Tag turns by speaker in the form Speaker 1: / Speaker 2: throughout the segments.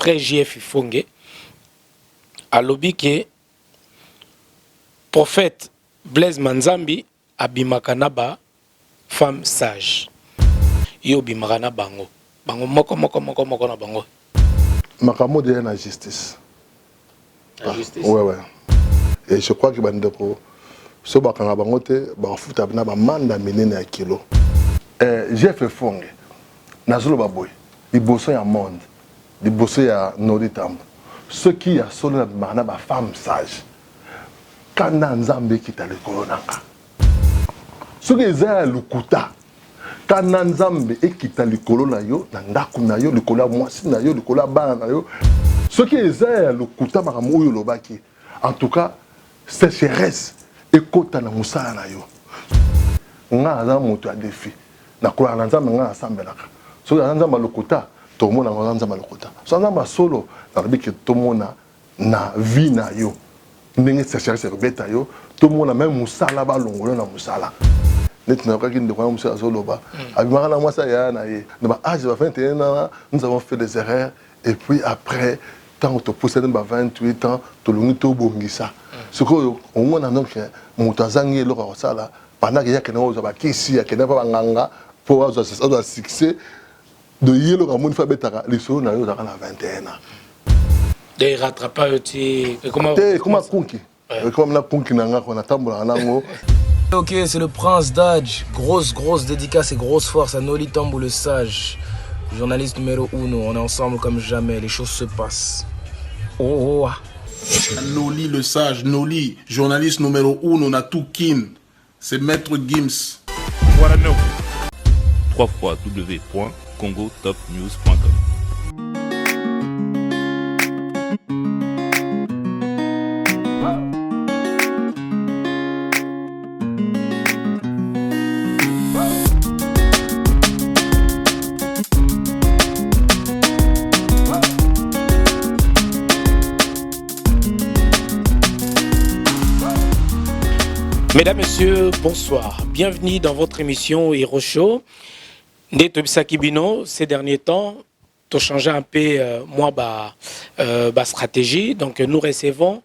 Speaker 1: frère JF Fonge alobi ke prophète Blaise Manzambi abimaka na ba femme sage yo bimaka na bango moko na bango
Speaker 2: makambo de la justice.
Speaker 1: La justice.
Speaker 2: Ouais. Et je crois que bandeko so bakanga bango te ba futa na ba manda minene ya kilo. J'ai fait fonge. Nazolo baboy. Liboso ya monde. Liboso ya Noritambo. Ceux qui a solo na ba femme sage. Kana nzambe kita lekolo nanga. Ceux qui za lukuta. Kana nzambe ekita likolo na yo na ndaku na yo likolo ya mwasi na yo likolo ya bana na yo. Ceux qui za lukuta makambo oyo lobaki. En tout cas, sécheresse ekota na musala na yo. Nga za moto ya défi. Na kola na nzambe nga asambelaka. So na nzambe lukuta to mona nga nzambe lukuta. So nzambe solo na biki to mona na vie na yo. Ndenge sécheresse rebeta yo, to mona même musala ba longolo na musala. Nous avons fait des erreurs et puis après, tant que tu possèdes 28 ans, tu as ça. Ce qu'on a donc, pendant qu'il y a quelqu'un qui a quelqu'un pour avoir succès, de yélo à mon fabetara, les sons à 21 ans.
Speaker 1: Des rattrapages, comment
Speaker 2: conquis? Comme la conquis n'a pas de
Speaker 3: Ok, c'est le prince d'Adj. Grosse dédicace et grosse force à Noli Tambo le sage. Journaliste numéro 1, on est ensemble comme jamais, les choses se passent. Oh.
Speaker 4: Noli le sage, Noli, journaliste numéro 1, on a tout kin. C'est Maître Gims.
Speaker 5: Voilà nous. www.congotopnews.com.
Speaker 1: Mesdames, Messieurs, bonsoir. Bienvenue dans votre émission Hero Show. Bino, ces derniers temps, tu as changé un peu ma stratégie. Donc, nous recevons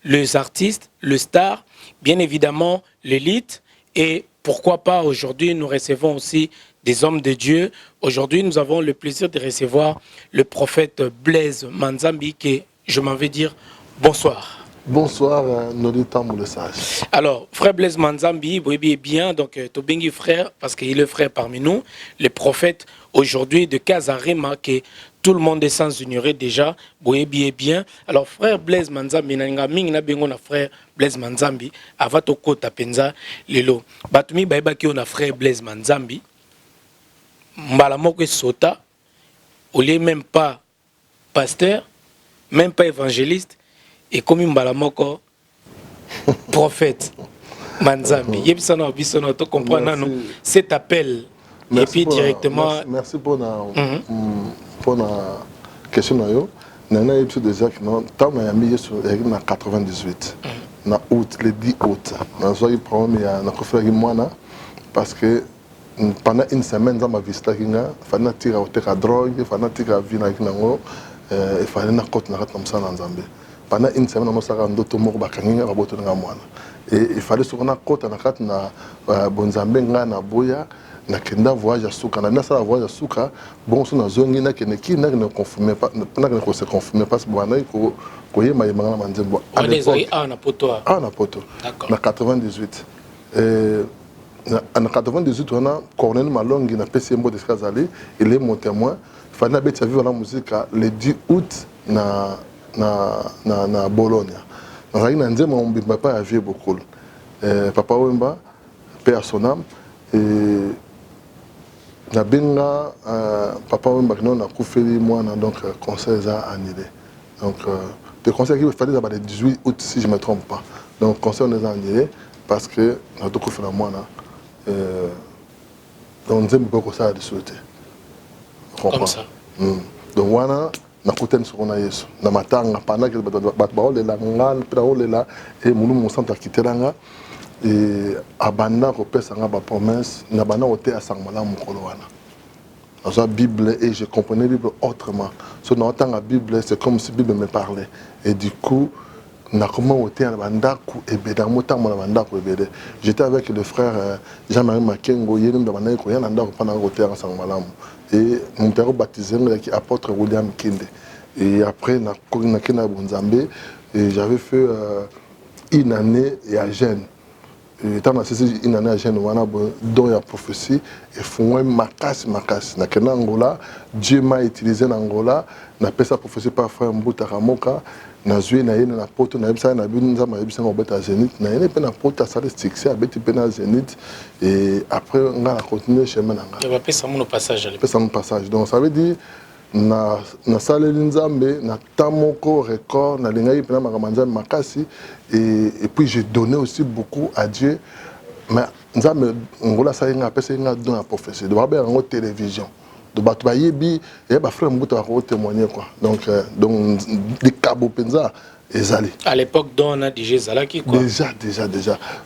Speaker 1: les artistes, le star, bien évidemment l'élite. Et pourquoi pas aujourd'hui, nous recevons aussi des hommes de Dieu. Aujourd'hui, nous avons le plaisir de recevoir le prophète Blaise Manzambi, qui, je m'en vais dire bonsoir.
Speaker 2: Bonsoir, Noli Tambo le sage.
Speaker 1: Alors, frère Blaise Manzambi, vous voyez bien, donc Tobengi frère, parce qu'il est le frère parmi nous, le prophète aujourd'hui de Kazarema, que tout le monde est sans ignorer déjà, vous voyez bien. Alors, frère Blaise Manzambi, frère Blaise Manzambi, Avatoko Tapenza, Lelo. Batumi Baibaki, on a frère Blaise Manzambi, Mbalamoko Sota, on n'est même pas pasteur, même pas évangéliste. Et comme Mbalamoko, prophète Manzambi. Yebisano bisono to comprendre cet appel. Et puis directement.
Speaker 2: Merci pour la question yo. Nana épisode déjà que non, tant na yami sur na 98. Na août, le 10 août. Na soyi premier na kofragi mwana parce que pendant une semaine dans ma visite kinga, fana tira au terrain drogue, fana tira vina kinango, il fallait na côte na rat comme ça dans Zambie. Pendant une semaine, on a et il fallait se rendre compte na bonzambe na boya na kenda voyage à souka na ça voyage à souka bon son na zongi na keneki na ne confirmer pas na ne se confirmer pas bwana ko yema yema na manzembo
Speaker 1: à l'époque na poto
Speaker 2: na 98 en 98 on a Cornel Malongi na PCMbo de Skazali il est mon témoin il fallait mettre vivre la musique le 10 août na Bologna. On a dit mon papa a vu beaucoup. Papa Wemba, père son âme, et na benga papa Wemba qui n'a pas fait moi donc conseil a annulé. Donc le conseil qu'il fallait d'abord le 18 août si je me trompe pas. Donc conseil on les a annulé parce que on a tout fait moi là. Donc on aime beaucoup ça de souhaiter.
Speaker 1: Comme ça.
Speaker 2: Donc voilà. Na kuten sokona yesu na matanga pendant que bat baolela ngal pira olela et munu mosanta kiteranga et abanda ko pesa nga ba promesse na bana ote asangmala mukolo wana dans la Bible et je comprenais la Bible autrement. So, dans la Bible, c'est comme si la Bible me parlait. Et du coup, j'étais avec le frère Jean-Marie Makengo, et mon père baptisé apôtre William Kinde. Et après, j'avais fait une année à Gênes. Étant une année à Gênes, dont il y a prophétie, et font macasse. Dans Angola, Dieu m'a utilisé en Angola, n'a pas sa prophétie par frère Mbouta Ramoka. Na zui na yene na poto na yebisa na binu nzama yebisa ngo beta Zénith na yene pe na poto asale succès abeti pe na Zénith et après on a continué chemin na nga.
Speaker 1: Il va passer mon passage.
Speaker 2: Passer mon passage. Donc ça veut dire na sale nzambe na tamoko record na lingai pe na makamanja makasi et puis j'ai donné aussi beaucoup à Dieu mais nzambe ngola sa yenga pesa yenga don la prophétie de babe en télévision. De Batbayebi, et bah frère Mbouta va témoigner quoi. Donc les Cabo Penza, ezali.
Speaker 1: À l'époque, on a déjà Zalaki quoi.
Speaker 2: Déjà.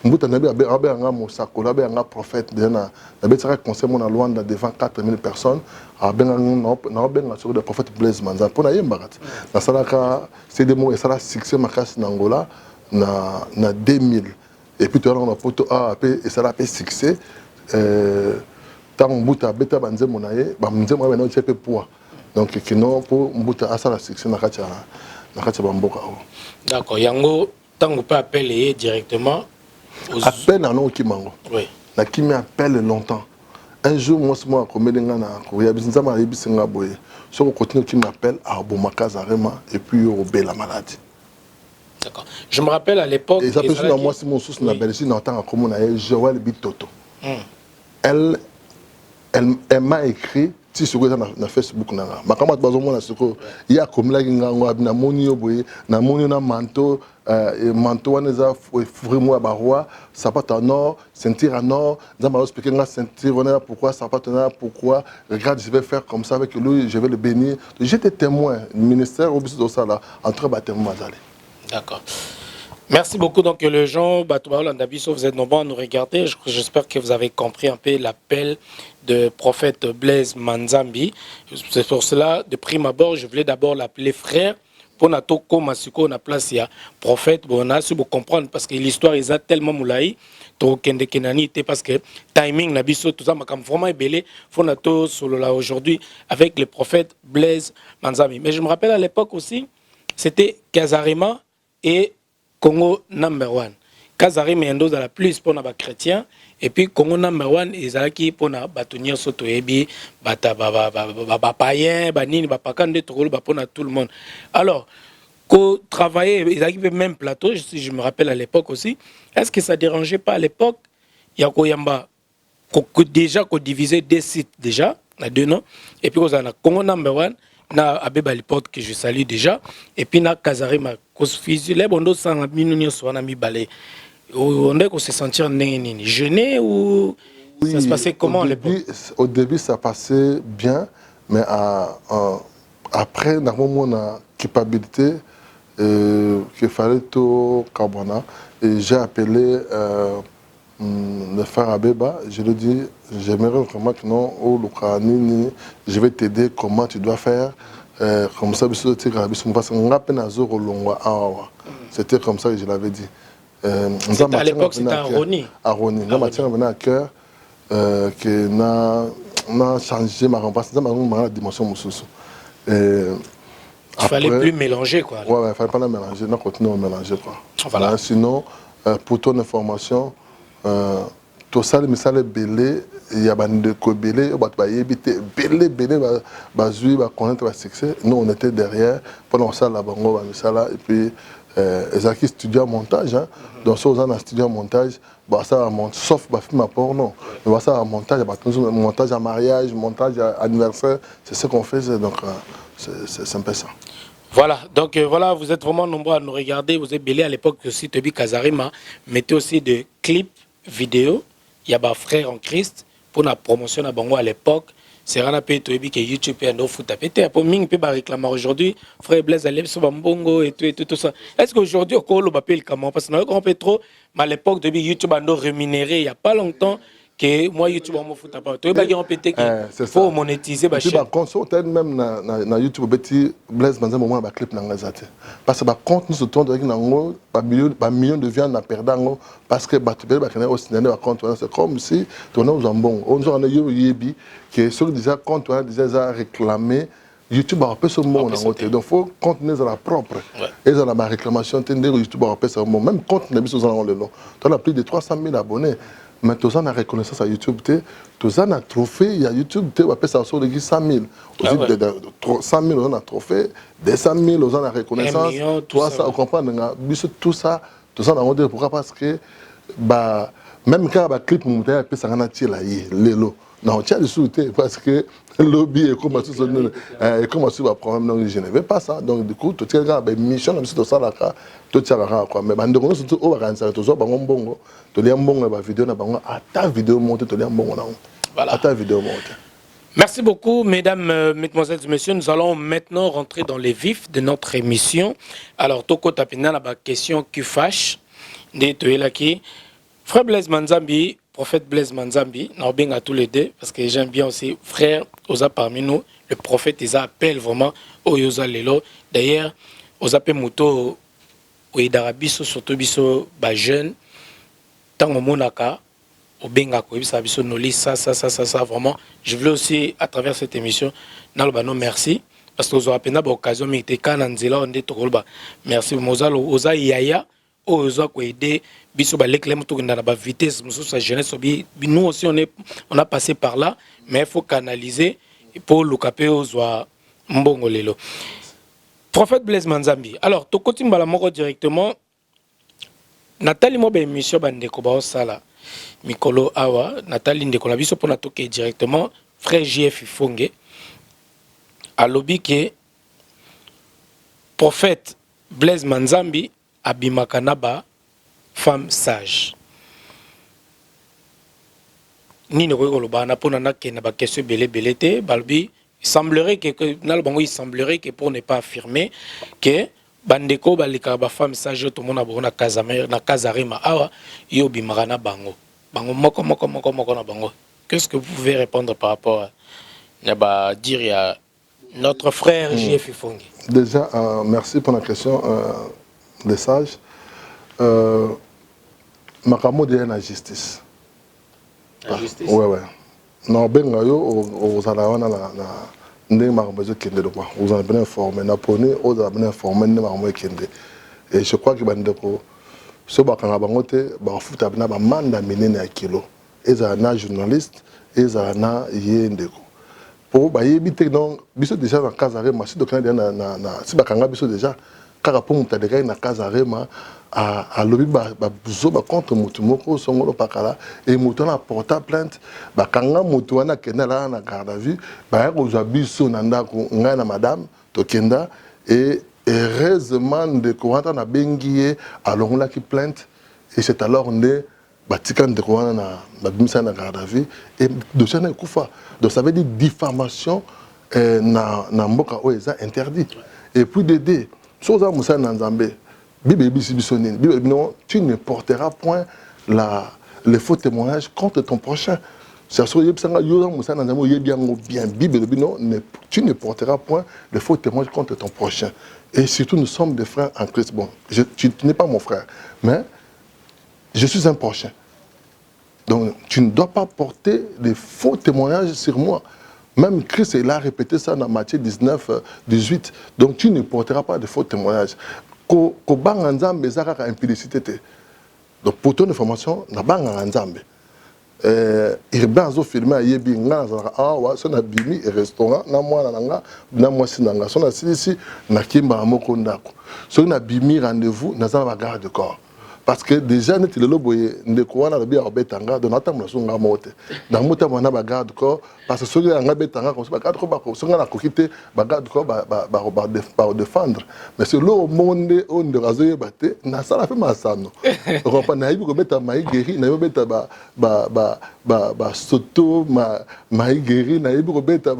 Speaker 2: Mbouta nabi abe anga Mosako, abe anga prophète de na abe sera conseil mon Luanda devant 4000 personnes, abe anga sur le prophète Blaise Manza pour na yembarat. Na salaka c'est des mots et ça la succès makas Angola na 2000. Et puis tu as on a poto a et ça la fait succès tant Mbouta beta banze monaye ba mze mo na tsepe poids donc kino pour Mbouta asala succès na kacha bamboka.
Speaker 1: D'accord, yango tant on peut appeler directement
Speaker 2: appel na no kimango.
Speaker 1: Oui.
Speaker 2: Na kimi appelle longtemps. Un jour moi moi komelenga na ko ya bisinzama yebisinga boye. So ko continue qui m'appelle à Bomakaza vraiment et puis au la maladie.
Speaker 1: D'accord. Je me rappelle à l'époque
Speaker 2: et ça peut sur moi si mon source na Belgique na tant comme na Joël Bitoto. Elle m'a écrit si sur Facebook na makama bazomo na siko ya komila ngango na moni yoboye na moni na manteau manteau waneza vraiment ba roi sapato en or ceinture en or nzamba expliquer nga ceinture on est pourquoi sapato na pourquoi regarde je vais faire comme ça avec lui je vais le bénir j'étais témoin ministère au biso ça là entre baptême mazali.
Speaker 1: D'accord. Merci beaucoup. Donc, les gens, vous êtes nombreux à nous regarder. J'espère que vous avez compris un peu l'appel de prophète Blaise Manzambi. C'est pour cela, de prime abord, je voulais d'abord l'appeler frère. Pour nato comme Masuko na place ya prophète, bon, on a su comprendre parce que l'histoire est tellement moulaï. Parce que timing na biso tout ça m'a vraiment belé faut nato solo là aujourd'hui avec le prophète Blaise Manzambi. Mais je me rappelle à l'époque aussi, c'était Kazarima et Congo number 1. Kazari Mendo dans la plus pour les chrétiens et puis Congo number 1 ezalaki pour na batonir soto ebi bata ba païen ba nini ba pakande tokolo ba pona tout le monde. Alors ko travailler ezalaki même plateau je me rappelle à l'époque aussi. Est-ce que ça dérangeait pas à l'époque ya ko yamba ko déjà ko diviser des sites déjà na deux noms et puis on a Congo number 1 na Abeba Lipot que je salue déjà et puis na Kazarima cosfisu les bondo sang minunio sona mi balé on est qu'on se sentir nini gêné ou oui, ça se passait comment
Speaker 2: au début ça passait bien mais après normalement on a capacité qu'il fallait tout carbona et j'ai appelé le frère Abeba, je lui dis, j'aimerais vraiment que non, je vais t'aider comment tu dois faire. Comme ça, c'était comme ça que je l'avais dit.
Speaker 1: À l'époque, c'était Aroni.
Speaker 2: Aroni. Là, Mathieu venait à cœur que n'a changé ma remplace, la dimension
Speaker 1: il fallait plus mélanger quoi.
Speaker 2: Ouais, il fallait pas la mélanger, on continue à mélanger quoi.
Speaker 1: Voilà.
Speaker 2: Sinon, pour ton information, tout ça, mais ça, les belés, il y a des belés, belés, bazui, connaître le succès. Nous, on était derrière, pendant ça, la bango, et puis, Ezaki studio montage, hein. Donc, ça, on a studio montage, ça monte, sauf film à porno. Mais ça, montage à mariage, montage à anniversaire, c'est ce qu'on faisait, donc c'est un peu ça.
Speaker 1: Voilà, donc voilà, vous êtes vraiment nombreux à nous regarder. Vous êtes belé à l'époque aussi, Tobi Kazarima, mettez aussi des clips vidéo. Il y a des frères en Christ pour la promotion à Bango à l'époque. C'est un peu Tobi que YouTube et un foot à péter. Pour Ming peut pas réclamer aujourd'hui. Frère Blaise Aleb sur Bambongo et tout ça. Est-ce qu'aujourd'hui, on peut le comment? Parce que nous avons trop, mais à l'époque, Tobi YouTube a rémunéré il n'y a pas longtemps que moi YouTube on me fout pas toi ba on pété
Speaker 2: c'est
Speaker 1: faut monétiser ba
Speaker 2: chaîne ba compte même na YouTube beti Blaise Manzambe moment ba clip na ngazate parce que ba compte nous se tourne avec nango ba million de viande na perdango parce que ba tubé ba kana au cinéma ba compte c'est comme si tu on a bon on a yo yebi que celui déjà compte on déjà réclamé YouTube a fait ce mot en côté donc faut contenir la propre et dans la réclamation tendre YouTube a fait ce mot même compte na biso dans le long tu as plus de 300 000 abonnés mais tu as la reconnaissance à YouTube tu as un trophée il y a YouTube tu as fait ça sur les 100 000 aussi 100 000 on a trophée 200 000 on a la reconnaissance toi ça on comprend tout ça on dit pourquoi parce que bah même quand ba clip mon t'a fait ça na tila yi lelo non tu as le souté parce que le lobby est comme ça et comme ça va problème donc je ne vais pas ça donc du coup tu as une mission même si tu ça là tu as la quoi mais bande on surtout au vacances tu zo bango mbongo to lia mbongo ba vidéo na bango ata vidéo monter to lia mbongo na voilà ata vidéo monter.
Speaker 1: Merci beaucoup, mesdames, mesdemoiselles et messieurs. Nous allons maintenant rentrer dans les vifs de notre émission. Alors, Toko Tapina, la question qui fâche, de Toelaki. Frère Blaise Manzambi, prophète Blaise Manzambi, nous bien à tous les deux, parce que j'aime bien aussi, frère, Oza parmi nous, le prophète, ils appellent vraiment Oyoza Lelo. D'ailleurs, Oza Pemuto, Oidarabiso, surtout Biso, jeune, tant au Monaka, au Benga, Biso Noli, ça, vraiment. Je voulais aussi, à travers cette émission, Nalbano, merci, parce que vous avez l'occasion, mais il était Kananzela, on dit Togolba. Merci, Mozalo, Oza Yaya, Oza Koede, Biso Balek, dans la vitesse, sa jeunesse, nous aussi, on a passé par là, mais il faut canaliser pour le capé Ozoa Mbongo Lelo. Prophète Blaise Manzambi. Alors, Tokoti Mbalamoko directement, Nathalie Mobe émission Bandeko Baosala. Mikolo Awa, Nathalie Ndeko Nabiso pour Natoke directement, frère JF Fonge, à lobby que prophète Blaise Manzambi Abimakanaba, femme sage. Ni ne regoloba na pona na ke na ba question belé belé balbi il semblerait que pour ne pas affirmer que bandeko balika ba femme sage to mona bona na Kazarima awa yo bimarana bango moko na bango. Qu'est-ce que vous pouvez répondre par rapport à dire à notre frère JF Fongi?
Speaker 2: Déjà merci pour la question des sages. Makamo de la justice.
Speaker 1: La justice.
Speaker 2: Ouais. Non, benga yo aux alawana na ndé makambo kende de quoi. Vous en bien informé na poni, aux en bien informé na makambo kende. Et je crois que bandeko so bakanga bangote ba futa bina ba manda minene ya kilo. Eza na journaliste, eza na yendeko. Pour ba yebite donc biso déjà na Kazarema si dokana na si bakanga biso déjà kaka pour mutadeka na Kazarema à lobby buzo contre mutumoko songolo pakala et muto na porta plainte ba kanga mutu wana kenda la na garde à vue ba ko biso na ndako ngai na madame to kenda et heureusement de courant na bengié alongola ki plainte et c'est alors ndé batikan de courant na bimisa na garde à vue et dossier na kufa donc ça veut dire diffamation na mboka oeza interdit et puis d'aider soza musa na Nzambe Bible tu ne porteras point les faux témoignages contre ton prochain. C'est bien Bible tu ne porteras point les faux témoignages contre ton prochain. Et surtout nous sommes des frères en Christ. Bon, tu n'es pas mon frère, mais je suis un prochain. Donc tu ne dois pas porter des faux témoignages sur moi. Même Christ, il a répété ça dans Matthieu 19, 18. Donc tu ne porteras pas de faux témoignages. Ko banga nzambe ezaka implicité. Donc pour ton information, na banga nzambe. Irban zo filmer ayebi nga na awa so na bimi restaurant na mwana nanga na mwasi nanga so na silisi na kimba moko ndako. So na bimi rendez-vous na za ba garde de corps. Parce que déjà net le loboye ndeko wana lobi obetanga donc atamula songa mote. Na mota mwana ba garde de corps parce que so nga betanga comme ça ba garde de corps ba so nga na kokite ba garde de corps ba défendre. Mais c'est le monde on de razoye baté na sala fait masano. On pas na ibi ko beta mai guéri na ibi beta ba soto mai guéri na ibi ko beta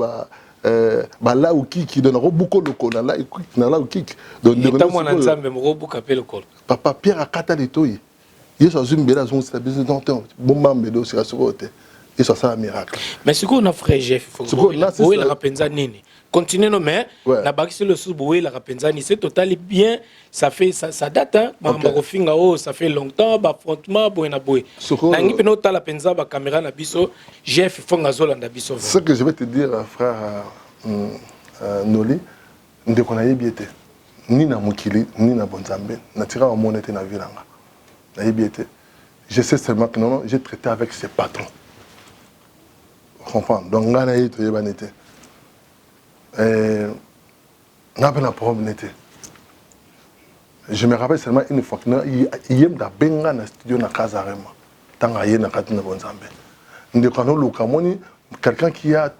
Speaker 2: là où qui donne beaucoup le col là là où qui donc
Speaker 1: de mon ensemble me beaucoup appel le col
Speaker 2: papa Pierre akata les toyi yeso azumbela zon c'est business donc bon mambe do sur la et ça c'est un miracle.
Speaker 1: Mais ce qu'on a frère Jeff, il faut que la rapenza nini. Continuez non mais la bakisi le sous boé la rapenza ni c'est total bien, ça fait ça date hein, marofinga ça fait longtemps ba affrontement boé na boé. Na ngi peno ta la penza ba caméra na biso, Jeff fonga zolanda biso.
Speaker 2: Ce que je vais te dire frère Noli, ndeko na yebiete. Ni na mokili ni na bonzambe, na tira au monde na vilanga. Na yebiete. Je sais seulement que non, j'ai traité avec ses patrons. Vous comprenez? Donc, on a eu tout le été. On a la problème. Je me rappelle seulement une fois que il y a un benga dans le studio na Kazarema. Tant qu'il y a un katina bonzambe. Quelqu'un qui a,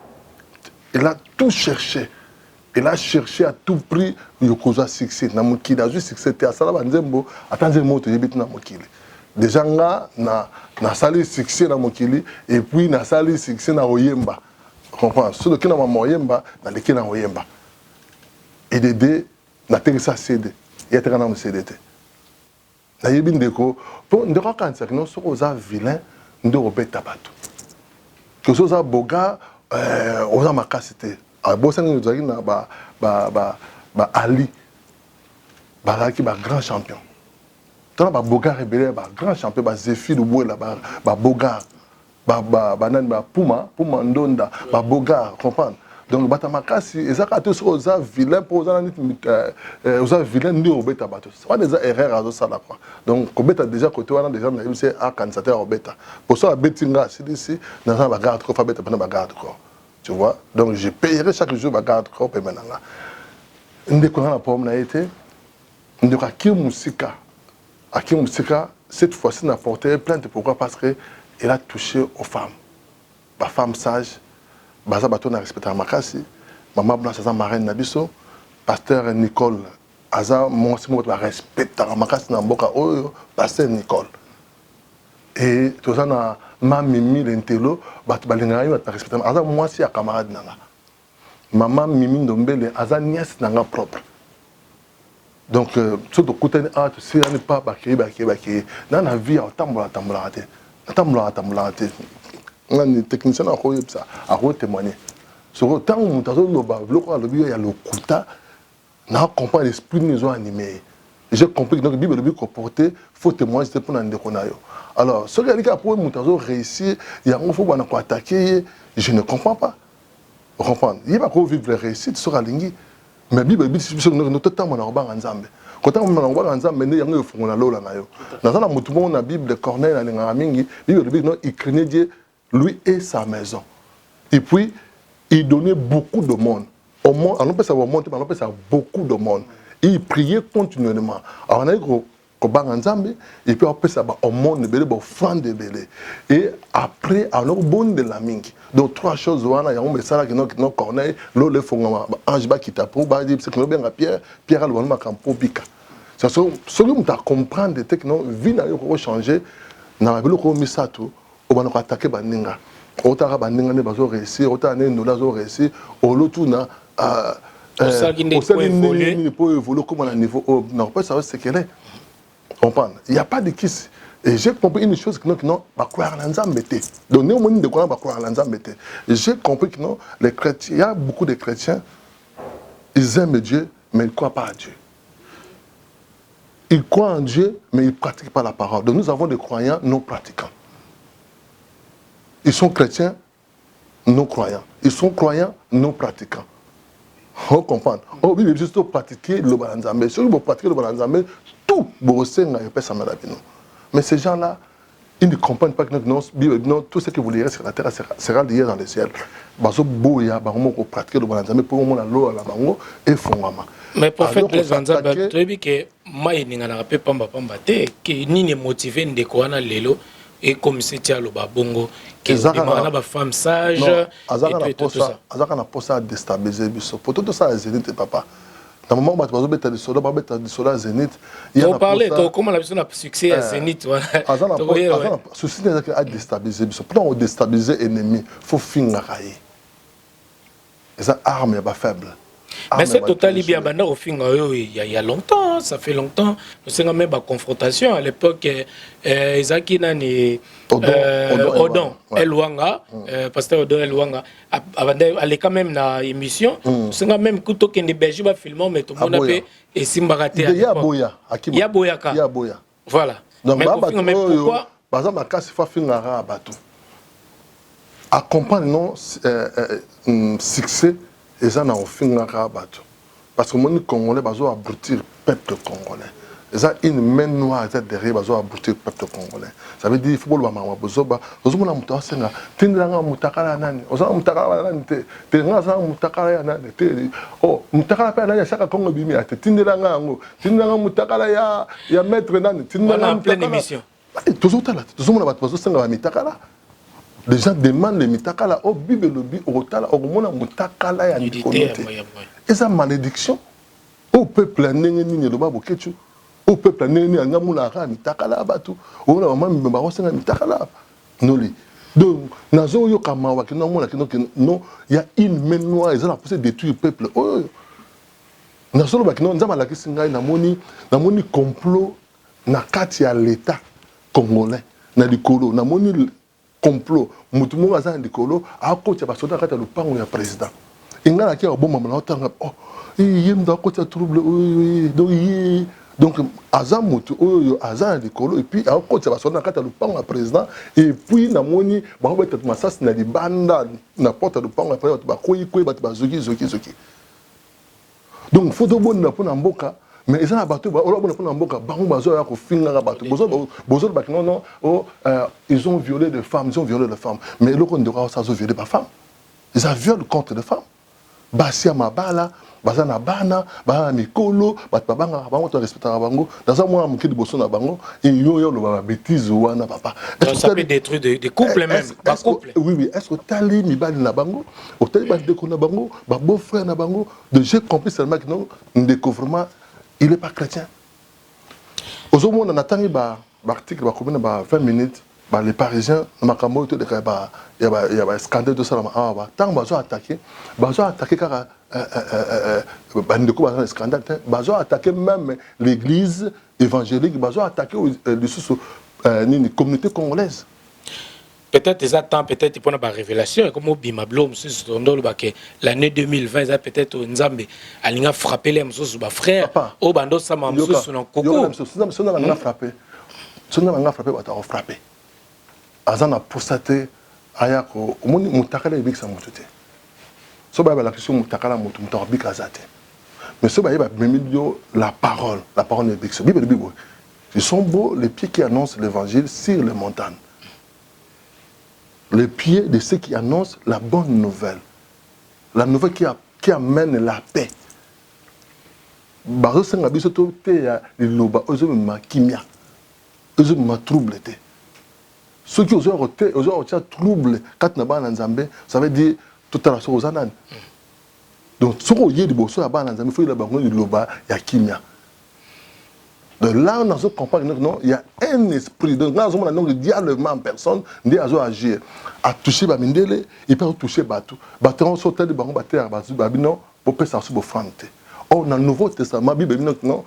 Speaker 2: il a tout cherché. Il a cherché à tout prix le succès. Na mokili a juste succès. À ça là, banzembo. Attendez moi tu yebit na mokili. Déjà na sali succès na mokili et puis na sali succès na oyemba. Comprends? Sur le qui na oyemba na le qui na oyemba. Et de na teresa CD. Il y a terana CDT. Na yebi ndeko pour ndeko quand ça non so oza vilain ndo obeta bato. Que so za boga oza makasité. A bossa nous zaki na ba Ali. Ba qui ba grand champion. Tant ba Bogar rebelle ba grand champion ba Zéphir Bouela ba Bogar ba nan ba Puma Ndonda ba Bogar comprendre donc bata makasi ezaka to so za vilain pour za nit oza vilain ndi obeta bato c'est pas des erreurs azo sala quoi donc obeta déjà côté wana déjà na c'est a candidateur obeta pour ça betinga si na za ba garde ko fa beta ba garde ko tu vois donc je payerai chaque jour ba garde ko pe menanga ndeko na problème na été ndeko ki musika Akim Moussika, cette fois-ci, n'a porté plainte. Pourquoi? Parce qu'elle a touché aux femmes. Les femmes sages, Baza Bato n'a respecté Makassi, Maman Blanche Aza Marine Nabiso, Pasteur Nicole Aza, moi aussi, je respecte Makassi Namboka Oyo, Pasteur Nicole. Et tout ça, ma Mimi Lentelo, Balingayo, je respecte Aza, moi aussi, à camarade Nanga. Maman Mimi Ndombele, Aza nièce Nanga propre. Donc, ce que tu as dit, c'est pas bakiri. Dans la vie, on a des techniciens qui témoigner. Sur le temps où il y a le kuta, on comprend l'esprit de nous animés. J'ai compris que la Bible est comportée, il faut témoigner pour nous déconner. Alors, ce qui a réussi, il y a un faut attaquer, je ne comprends pas. Vous comprenez? Il n'y a pas vivre la réussite sur la ligne. Mais la Bible dit que notre temps est en Nzambe. Quand on est en Nzambe, il y a un fond na lola na yo. Dans la Bible de Corneille, la Bible dit qu'il craignait Dieu, lui et sa maison. Et puis, il donnait beaucoup de monde. On peut savoir monter, on peut savoir beaucoup de monde. Et il priait continuellement. Alors, on a dit et puis après ça au monde de belé offrande de belé et après alors bon de la mingi donc trois choses wana ya on ça là que non Corneille le fond ange ba kita pour ba dire c'est que bien Pierre alwa ma campo bika ça selon tu comprendre que non vie na yo ko changer na ba ko misato o ba no attaquer baninga o ta baninga ne bazo réussir o ta ne no lazo réussir o lotu na
Speaker 1: ça qui ne
Speaker 2: peut évoluer comme à niveau non pas ça c'est qu'elle est. Il n'y a pas de kiss. Et j'ai compris une chose que non, donc néanmoins de quoi j'ai compris que non, les chrétiens, il y a beaucoup de chrétiens, ils aiment Dieu, mais ils ne croient pas à Dieu. Ils croient en Dieu, mais ils ne pratiquent pas la parole. Donc nous avons des croyants non pratiquants. Ils sont chrétiens non croyants. Ils sont croyants non pratiquants. On comprend. On veut juste pratiquer le balanzambe. Si vous pratiquez le balanzambe, tout mais ces gens-là, ils ne comprennent pas que non, tout ce que vous lirez sur la terre sera lié dans le ciel.
Speaker 1: Mais pour faire les ensembles, tu as dit que moi, je n'ai pas ni motivé de quoi lelo et comme c'était le babongo que les femmes sages et tout ça.
Speaker 2: Azaka na posa déstabiliser biso. Pour tout ça, zénith papa. Dans le moment où tu vas mettre des soldats à Zénith, il y a
Speaker 1: comment la personne a succès à Zénith.
Speaker 2: Ceci n'est pas déstabiliser. Pour déstabiliser l'ennemi, il faut finir. Et ça, arme n'est pas faible.
Speaker 1: Mais c'est total bien banda au fin il y a longtemps, hein, ça fait longtemps. Nous sommes même en confrontation à l'époque Ezaki nani Odon Elwanga pasteur Odon Elwanga elle est quand même na émission. Nous sommes même couteau qui est belge ba filmant mais tout le monde a fait et Simbaraté.
Speaker 2: Il y a Boya,
Speaker 1: il y a Boyaka.
Speaker 2: Il y a Boya.
Speaker 1: Voilà.
Speaker 2: Donc mais pourquoi par exemple quand c'est pas finira bateau. Accompagne non succès et ça n'a aucun rabat. Parce que les Congolais ont abrutir le peuple congolais. Et ça, une main noire derrière, ils ont abrutir le peuple congolais. Ça veut dire qu'il faut que les gens ils ont mutakala nani. Ils ont mutakala nani. Ils ont mutakala nani. Oh, mutakala pa nani chaque Congo bimi ate. Tindelanga ngo. Tindelanga mutakala ya maître nani.
Speaker 1: Tindelanga en pleine émission.
Speaker 2: Toujours là. Toujours mon abat. Toujours senga mutakala. Les gens demandent les mitakala au bible lobby au tala au mona mutakala ya ndikonote. Et ça malédiction au peuple nenge ni loba bokechu au peuple nenge anga mula ra mitakala batu o na mama mbemba ko senga mitakala noli. Donc nazo yo kama wa kino mona kino non il y a une main noire ils ont poussé détruire le peuple. Oh nazo loba kino nzama la kisinga na moni complot na kati ya l'état congolais na likolo na moni complot mutu mo aza ndikolo akocha basoda kata lupango ya président ingala ki oboma na otanga oh yemda akocha trouble donc aza mutu oyo aza ndikolo et puis akocha basoda kata lupango ya président et puis na moni ba ko betatu masasi na libanda na porte lupango ya président ba koyi batu bazoki zoki donc faut de bonne na pona mboka. Mais ils ont abattu, ils ont violé des femmes, ils ont violé les femmes. Mais le compte de Rao, ça a violé les femmes. Ils ont violé contre les femmes. Basia Mabala, Bazana Bana, Bana Mikolo, Batbanga, Bango, tu respectes Bango. Dans un mois, mon kid de Bosson à Bango, et yo la bêtise ou un papa.
Speaker 1: Ça peut détruire des couples même.
Speaker 2: Oui. Est-ce que Tali Mibali na Bango, au Taliban de Konabango, beau-frère na Bango, de j'ai compris seulement que non, un découvrement. Il n'est pas chrétien. Aujourd'hui, on a attendu l'article 20 minutes. Les Parisiens, il y a un scandale de ça. Tant qu'ils ont attaqué car ils ont scandale. Ils ont attaqué même l'église évangélique. Ils ont attaqué les communautés congolaises.
Speaker 1: Peut-être ils attendent, peut-être ils prennent une révélation. Comme au Bimablo, l'année 2020, ils ont peut-être Nzambe, ils ont frappé les frères. Au bando, ça m'a frappé. Si on a frappé, ils ont frappé. Ils ont postaté, ayako, mutakala ibik sa mutute. So ba la question mutakala mutu mutabik azate. Mais so ba la parole est big. Bible. Ils sont beaux les pieds qui annoncent l'évangile sur les montagnes. Les pieds de ceux qui annoncent la bonne nouvelle. La nouvelle qui amène la paix. Bazo senga biso to te ya liloba ozo ma kimia. Ozo ma trouble te. Ceux qui ozo trouble quand na ba na Nzambe, ça veut dire tout à la chose ozanan. Donc soko yé liboso ya ba na Nzambe faut la bango liloba ya kimia. Donc là, on a compris non, il y a un esprit. Donc là, on a le dialoguement en personne, on a agir. À toucher Bamindele, il peut toucher Batou. Batou, on saute de Bango Baté à Batou, Babino, pour que ça soit frante. Or, dans le Nouveau Testament, Bible, non,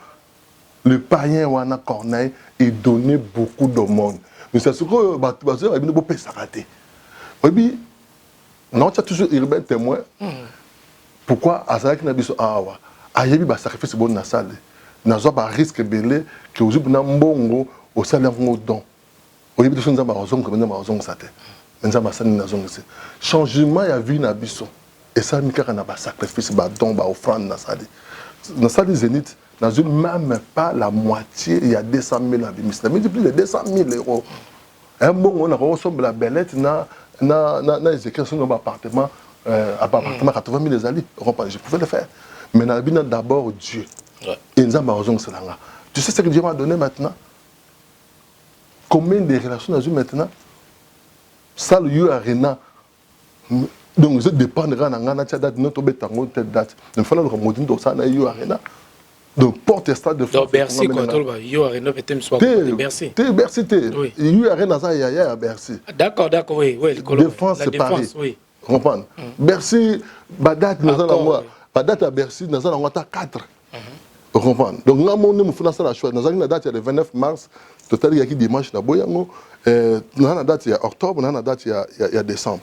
Speaker 1: le païen Wana Corneille est donné beaucoup de monde. Mais c'est ce que Batou, Babino, pour que ça rate. Oui, non, tu as toujours urbain témoin. Pourquoi Azak Nabiso Awa, Ayabi, sacrifice bon na salle. Nazo ba risque belé que ozu na mbongo au salaire ngo don oyebi to nzamba bazonga comme nzamba bazonga sate nzamba sani na zonga se changement ya vie na biso et ça mikaka na ba sacrifice ba don ba offrande na sali zénith nazo même pas la moitié il y a 200 000 abimis na multiplie de 200 000 euros un bongo na ko sombe la belette na Ezekiel son appartement appartement 80 000 les ali je pouvais le faire mais na bina d'abord Dieu. Et nous avons besoin de cela. Tu sais ce que Dieu m'a donné maintenant? Combien de relations nous avons maintenant? Ça, le lieu arena. Donc, je dépends de notre date. Il faut que nous nous ça lieu arena. Donc, porte stade de France. Donc, Bercy, quoi. Lieu arena, peut-être soit Bercy.
Speaker 2: Bercy, lieu arena, ça y a à Bercy.
Speaker 1: D'accord, oui.
Speaker 2: Défense, c'est pareil.
Speaker 1: Oui.
Speaker 2: Comprendre? Bercy, date, nous allons voir. la date à Bercy, nous avons 4. Vous comprenez? Donc, nous avons fait la choix. Nous avons la date le 29 mars, total, il y a qui dimanche, nous avons la date il y a octobre, nous avons la date il y a décembre.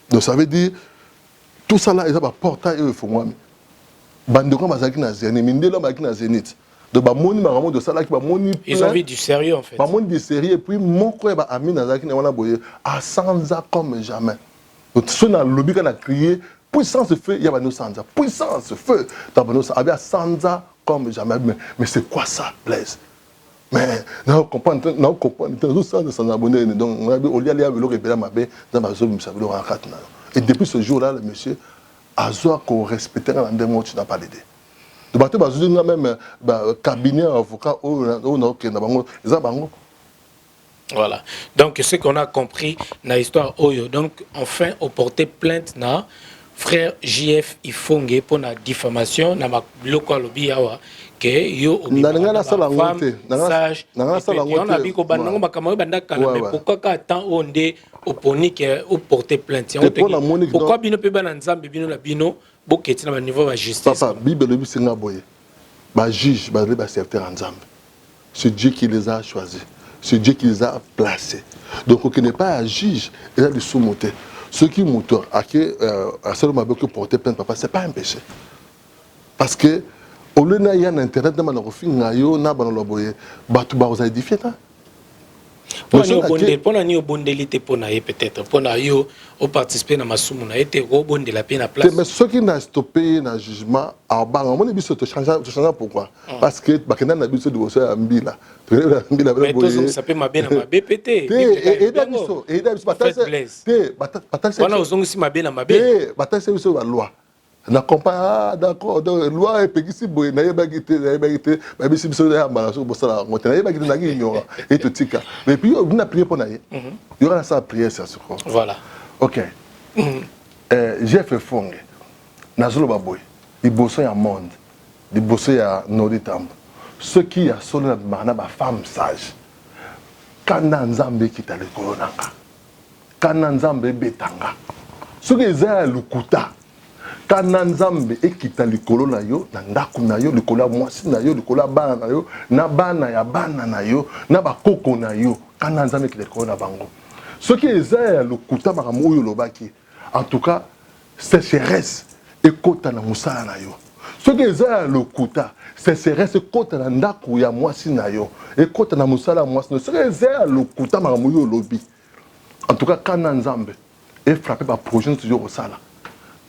Speaker 2: Donc, ça veut dire, tout ça là, il y a un portail, il faut moi. Bandeko bazaki na Zénith, Mindelo bazaki na Zénith. Donc ba moni maramo de ça là qui ba moni.
Speaker 1: Ils ont envie du sérieux en fait.
Speaker 2: Ba moni du sérieux et puis mon frère ba ami na zaki na wana boye à Sanza comme jamais. Donc ce na lobby qu'on a crié puissance feu, il y a ba no Sanza. Puissance feu, ta ba no Sanza, Sanza comme jamais. Mais c'est quoi ça, Blaise? Mais non comprendre tout ça de Sanza abonné donc on a au lieu aller le répéter ma bé dans ma zone ça veut dire et depuis ce jour-là le monsieur Azoa qu'on respectait dans des mots tu n'as pas l'idée. De battre même cabinet avocat ou non qui n'a pas
Speaker 1: voilà. Donc ce qu'on a compris dans l'histoire Oyo, donc enfin au porter plainte na frère JF Ifongue pour la diffamation na ma local lobby awa que yo
Speaker 2: na sala ngote
Speaker 1: sage on a dit ko banango makambo banda kala mais pourquoi ka tant onde oponi que au porter plainte pourquoi bino pe bana nzambe bino la bino boketi na niveau de justice
Speaker 2: papa bible le bisinga boye ba juge ba ba serviteur nzambe c'est Dieu qui les a choisis c'est Dieu qui les a placés donc on n'est pas un juge il a des sous-motés ceux qui moteur à que à seulement que porter plainte papa c'est pas un péché parce que au lieu na y a un internet na manofi ngayo na banolo boye batu ba os édifier ta
Speaker 1: pour ni obondelité pour na peut-être pour na yo au participer na masumu na été robonde la peine à place
Speaker 2: mais ceux qui n'a stoppé na jugement à bang mon biso te changer pourquoi parce que bakena na biso de osa mbila mbila
Speaker 1: mais tous ça peut mabe na mabe pété
Speaker 2: et biso batase
Speaker 1: wana ozongi si mabe na mabe
Speaker 2: batase biso la loi na compas d'accord donc loi epekisi boye na yebagité ba bisi biso ya mbala so bosala ngote na yebagité na nginyora et tout tika mais puis on a prié pour na y aura ça prière ça quoi
Speaker 1: voilà
Speaker 2: OK j'ai fait fongue nazolo baboy liboso ya monde liboso ya noditambo ceux qui a solo na ba femme sage kana nzambe kitale kolonanga kana nzambe betanga soki eza lukuta kana nzambe ekita likolo na yo na ndaku na yo likolo mwasi na yo likolo bana na yo na bana ya bana na yo na bakoko na yo kana nzambe ekita likolo na bango soki eza ya lukuta makambo oyo lobaki en tout cas sécheresse ekota na musala na yo soki eza ya lukuta sécheresse ekota na ndaku ya mwasi na yo ekota na musala mwasi na yo soki eza ya lukuta makambo oyo lobi en tout cas kana nzambe et frapper par projet toujours au sala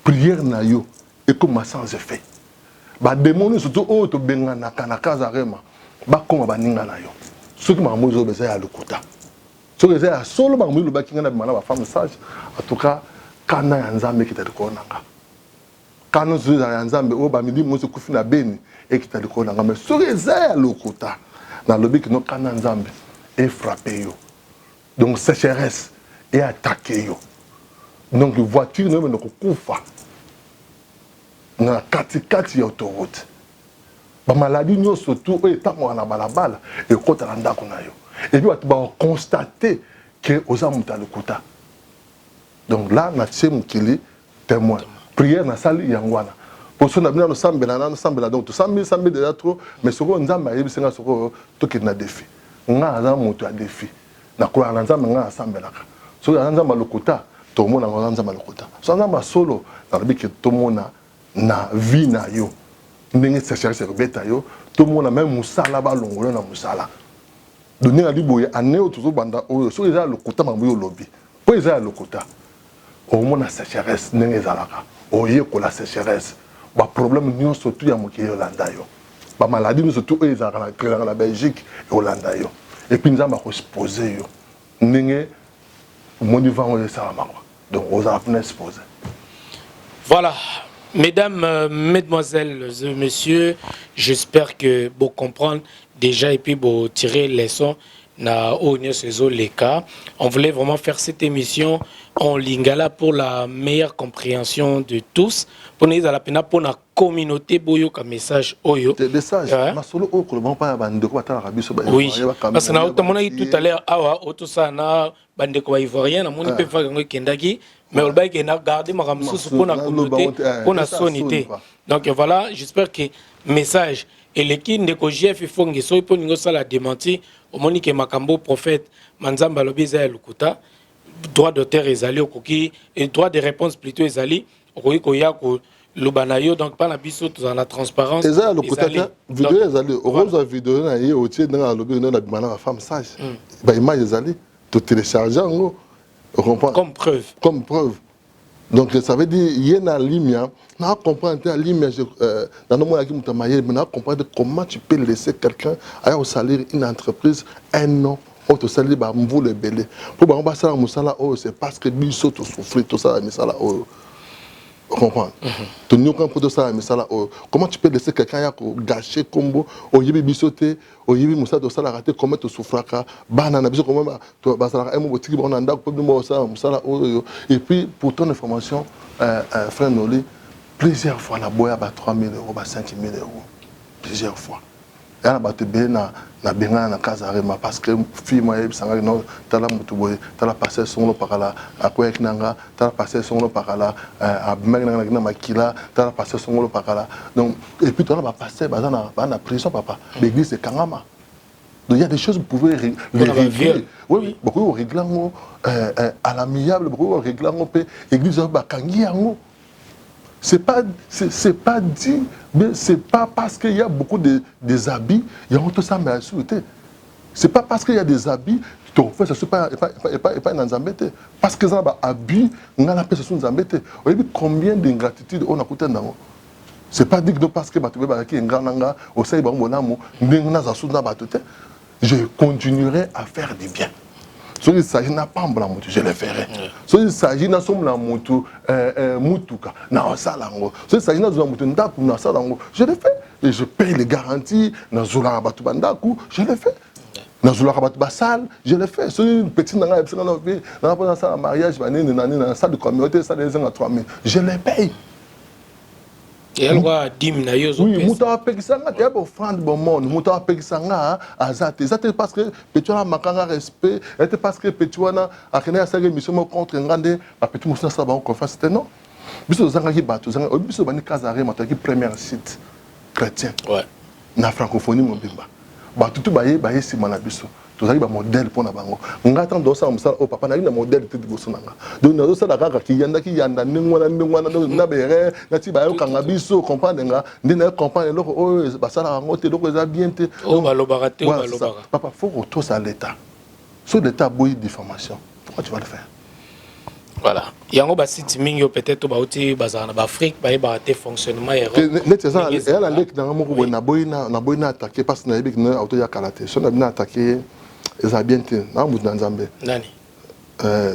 Speaker 2: prière na yo et comme sans effet ba démon surtout o to bengana kana kaza rema ba koma baninga na yo ceux qui makambo zo beza ya lukuta ceux qui ya solo makambo lo ba kinga na bimana ba femme sage en tout cas kana ya nzambe ki tali konanga kana zo ya nzambe o ba midi mo se kufi na beni et ki tali konanga mais ceux qui ya lukuta na lobi ki no kana nzambe et frapper yo donc sécheresse et attaquer yo donc voiture ne me kufa na kati ya autoroute ba maladie nyo surtout e tamo na balabala e kota na ndako na yo et puis ba constater que oza muta lukuta donc là na tsemukili témoin prière na sali yangwana pour ça na bina no sambela donc to sambi déjà trop mais soko nzamba yebisenga soko to ke na défi nga za mutu a défi na ko na nzamba nga sambelaka so na nzamba lukuta to mona nga nzamba lukuta so nzamba solo na biki to mona na vie na yo ndenge sécheresse beta yo to mona même musala ba longolo na musala donner la liboye aneo to banda o so eza lukuta mambo yo lobi po eza lukuta o mona sécheresse ndenge ezalaka o ye ko la sécheresse ba problème nyo surtout ya moki Yolanda yo ba maladie surtout ezalaka na la Belgique et Hollanda yo et puis nzamba ko exposer yo ndenge moni vent o ça makwa donc aux affaires exposées.
Speaker 1: Voilà. Mesdames, mesdemoiselles et messieurs, j'espère que vous comprenez déjà et puis vous tirez les leçons na Onyo Sezo Leka. On voulait vraiment faire cette émission en lingala pour la meilleure compréhension de tous. Pour nous, à la peine pour la communauté, boyo comme message oyo.
Speaker 2: Des messages. Ma solo o ko ba pa bande ko batala biso ba.
Speaker 1: Oui. Parce que na automona tout à l'heure awa auto ça na bande ko ivoirien na moni pe fa ngo kendaki mais on va garder ma ramsous pour la communauté pour la sonité. Donc voilà, j'espère que message et l'équipe de GF Fongue so pour nous ça la démenti au monique makambo prophète Manzamba Lobiza Lukuta droit d'auteur ezali okoki et droit de réponse plutôt ezali okoki koya ko lobanayo donc pas la biso dans la transparence
Speaker 2: ezali Lukuta vidéo ezali okoza vidéo na ye otie dans lobi na bimana la femme sage ba image ezali to télécharger ngo
Speaker 1: comme preuve.
Speaker 2: Comme preuve. Donc ça veut dire il y a une ligne, on comprend la ligne dans le monde qui mais on comprend comment tu peux laisser quelqu'un aller au salaire une entreprise un an au salaire bah vous le belé. Pour bah on va ça musala oh c'est parce que lui saute au souffrir tout ça mais ça là oh comprendre. Tu n'y comprends pas ça mais ça là oh comment tu peux laisser quelqu'un à gâcher combo au yibi bisoté au yibi musa de ça la rater comment tu souffres ka banana biso comment tu bah ça un mot tiki on anda pour moi ça musala oh et puis pour ton information frère Noli plusieurs fois la boya ba 3 000 euros ba 5 000 euros plusieurs fois et là ba te be na benga na Kazarema parce que fille moi sanga no tala mutu boy tala passer son par là à quoi nanga tala passer son par là à magna na makila tala passer son par là donc et puis toi là va passer ba na prison papa l'église c'est Kangama. Donc il y a des choses vous pouvez les régler. Oui, beaucoup régler à l'amiable, beaucoup régler l'église ba kangi yango. C'est pas dit, mais c'est pas parce qu'il y a beaucoup des habits, il y a tout ça mais à souhaiter. C'est pas parce qu'il y a des habits, ton fait ça pas dans embêter. Parce que ça va habits, on a la paix sur nous embêter. Vous voyez combien d'ingratitude on a coûté dans. C'est pas dit que parce que tu veux qui un grand nanga au sein de mon amour, je continuerai à faire du bien. Si il s'agit n'a pas de moto, je le ferai. Si il s'agit n'a pas de moto, mutuka, na salango. Si il s'agit n'a pas de moto, na salango, je le fais. Et je paye les garanties, na zola rabatu bandaku, je le fais. Na zola rabatu basal, je le fais. Si une petite nana est dans la salle de mariage, dans la salle de communauté, ça les à 3 000, je les paye.
Speaker 1: Et elle va diminuer les autres.
Speaker 2: Oui, muta pekisanga te pour offrande bon monde, muta pekisanga azate. Azate parce que petuana makanga respect, et parce que petuana akena sa mission contre ngande, ba petu musna sa ba confiance c'était non. Biso zanga ki bato, zanga biso bani Kazarema mataki premier site chrétien. Ouais. Na francophonie mobimba. Ba tutu baye simana biso. Tozali ba modèle pour na bango. Ngata ndo sa musala o papa na ina modèle te diboso nanga. Donc nazo sala kaka ki yanda ningwana na bere na ti ba yo kanga biso comprendre nga ndina comprendre loko o ba sala ngo te loko za bien te.
Speaker 1: O ba lobara te o ba lobara.
Speaker 2: Papa faut retour à l'état. Sur l'état boy diffamation. Pourquoi tu vas le faire? Voilà.
Speaker 1: Yango ba site mingi peut-être ba uti bazana ba Afrique ba te fonctionnement erreur.
Speaker 2: Net ça elle a lek dans moko na boyna attaquer parce que na yebik na auto ya kalaté. So na bina attaquer eza bien te na mutu na Nzambe.
Speaker 1: Nani?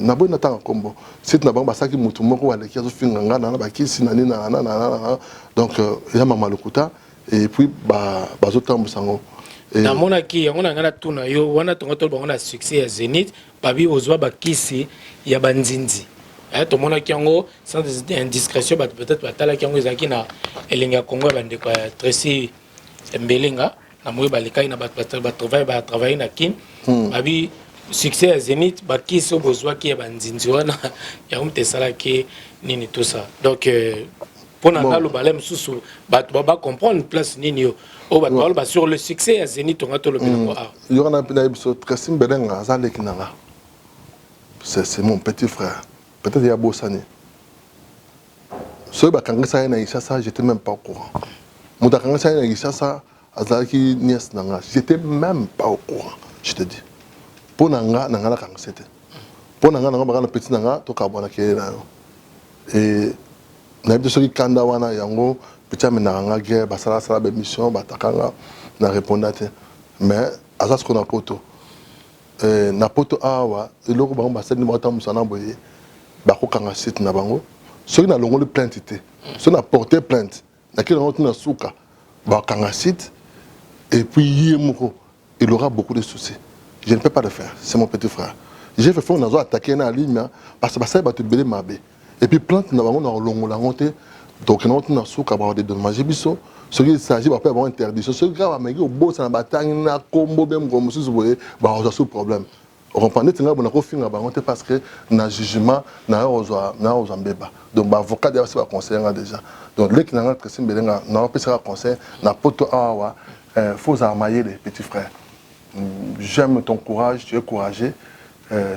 Speaker 2: Na boyna tanga kombo. Site na bango basaki mutu moko wale ki azo finga ngana na bakisi na nina na donc ya mama Lukuta et puis bazo tambusango.
Speaker 1: Na mona ki yango na ngana tuna yo wana tonga to bango na succès ya Zénith babi ozwa bakisi ya banzinzi. Tout le monde qui a sans indiscrétion, peut-être que tu as na elinga Congo bande ko Tracy Mbelenga na moyo balika ina travailler na kin abi succès à Zénith ba ki so bozwa ki banzinzi wana ya umte sala ki nini tout ça donc pour na lo balem susu ba comprendre place nini yo o ba sur le succès à Zénith on a tout le bien
Speaker 2: il y aura na episode Tracy Mbelenga azale kinanga c'est mon petit frère. Peut-être il y a Bossani. Ce bakangasa na Ishasa, j'étais même pas au courant. Mon bakangasa na Ishasa, azaki nièce nanga, j'étais même pas au courant, je te dis. Pour nanga la kangsete. Pour nanga bakana petit nanga to kabona ke na yo. Et na biso ki kanda wana yango petit menanga guerre basala sala be mission batakanga na répondate. Mais azas ko na poto. Na poto awa, eloko bango basali mota musana boye. Bakokanga site na bango ceux qui na longo le plainte té ceux na porté plainte na qui na na souka bakanga site et puis yemoko il aura beaucoup de soucis je ne peux pas le faire, c'est mon petit frère. J'ai fait fond, on a attaqué dans la ligne, parce que ça va te béler ma baie. Et puis, plante, on a longue la montée, donc on a souka avoir des dommages. Ce qui s'agit d'avoir avoir interdiction. Ce qui va me au beau, c'est la bataille, na combo, même comme si vous voyez, on a ce problème. On comprend que on a refait la baronne parce que na jugement, na aux ambeba. Donc, l'avocat d'ailleurs, c'est pas conseiller déjà. Donc, les qui n'ont pas de belenga, n'a pas de conseil, n'a pas de faut armailler les petits frères. J'aime ton courage, tu es courageux.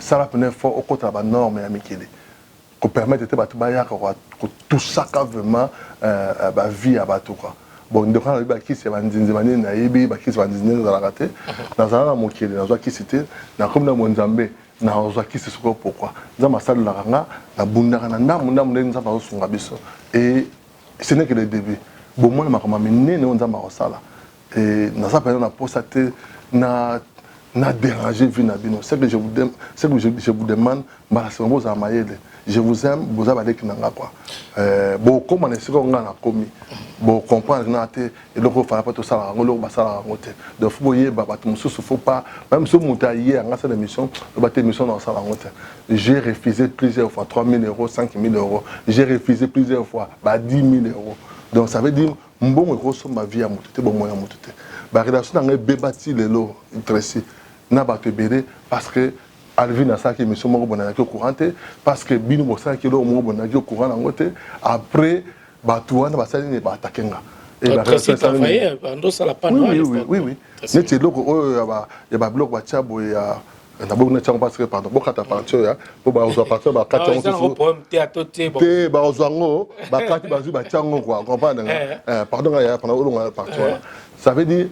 Speaker 2: Ça va prendre fort au côté de la norme et amicale. Qu'on permette de tout ça vraiment vie à bateau quoi. Bon, nous devons aller qui c'est Vandinzemani naïbi, qui c'est Vandinzemani dans la raté. Dans un moment qui est dans qui c'était, dans comme dans mon Zambé, dans qui c'est quoi pourquoi. Dans ma salle la ranga, la bundarana, mon Zamba au Sungabiso. Et ce n'est que le début. Bon, moi, ma maman on Zamba au sala. Et dans sa période, on a posté n'a dérangé vie nabino. C'est que je vous demande, c'est vous amayer. Je vous aime, vous avez avec nanga quoi. Bon, comment est-ce qu'on a commis? Bon, comprendre que et donc il faut pas tout ça, on va ça raconter. Donc faut y bah tout ce faut pas, même si on t'a hier en cette émission, le bâtiment émission dans ça raconter. J'ai refusé plusieurs fois 3 000 euros, 5 000 euros. J'ai refusé plusieurs fois 10 000 euros. Donc ça veut dire bon grosso ma vie à monter, bon moyen monter. Bah relation dans les bébati les lots intéressés. N'a pas te bérer parce que Alvin a ça qui me sont morts au courant parce que Bino Bossa qui est au courant en côté après Batouane va s'aller pas attaquer là.
Speaker 1: Et bah c'est travaillé pendant ça la panne.
Speaker 2: Oui. N'était logo il y a bloc Bachabo et d'abord on parce que pardon beaucoup à partir là pour ba on partir ba 4 ans
Speaker 1: problème théâtre
Speaker 2: té ba ozango ba 4 bazu ba chango quoi comprendre pardon il y a pendant on partir ça veut dire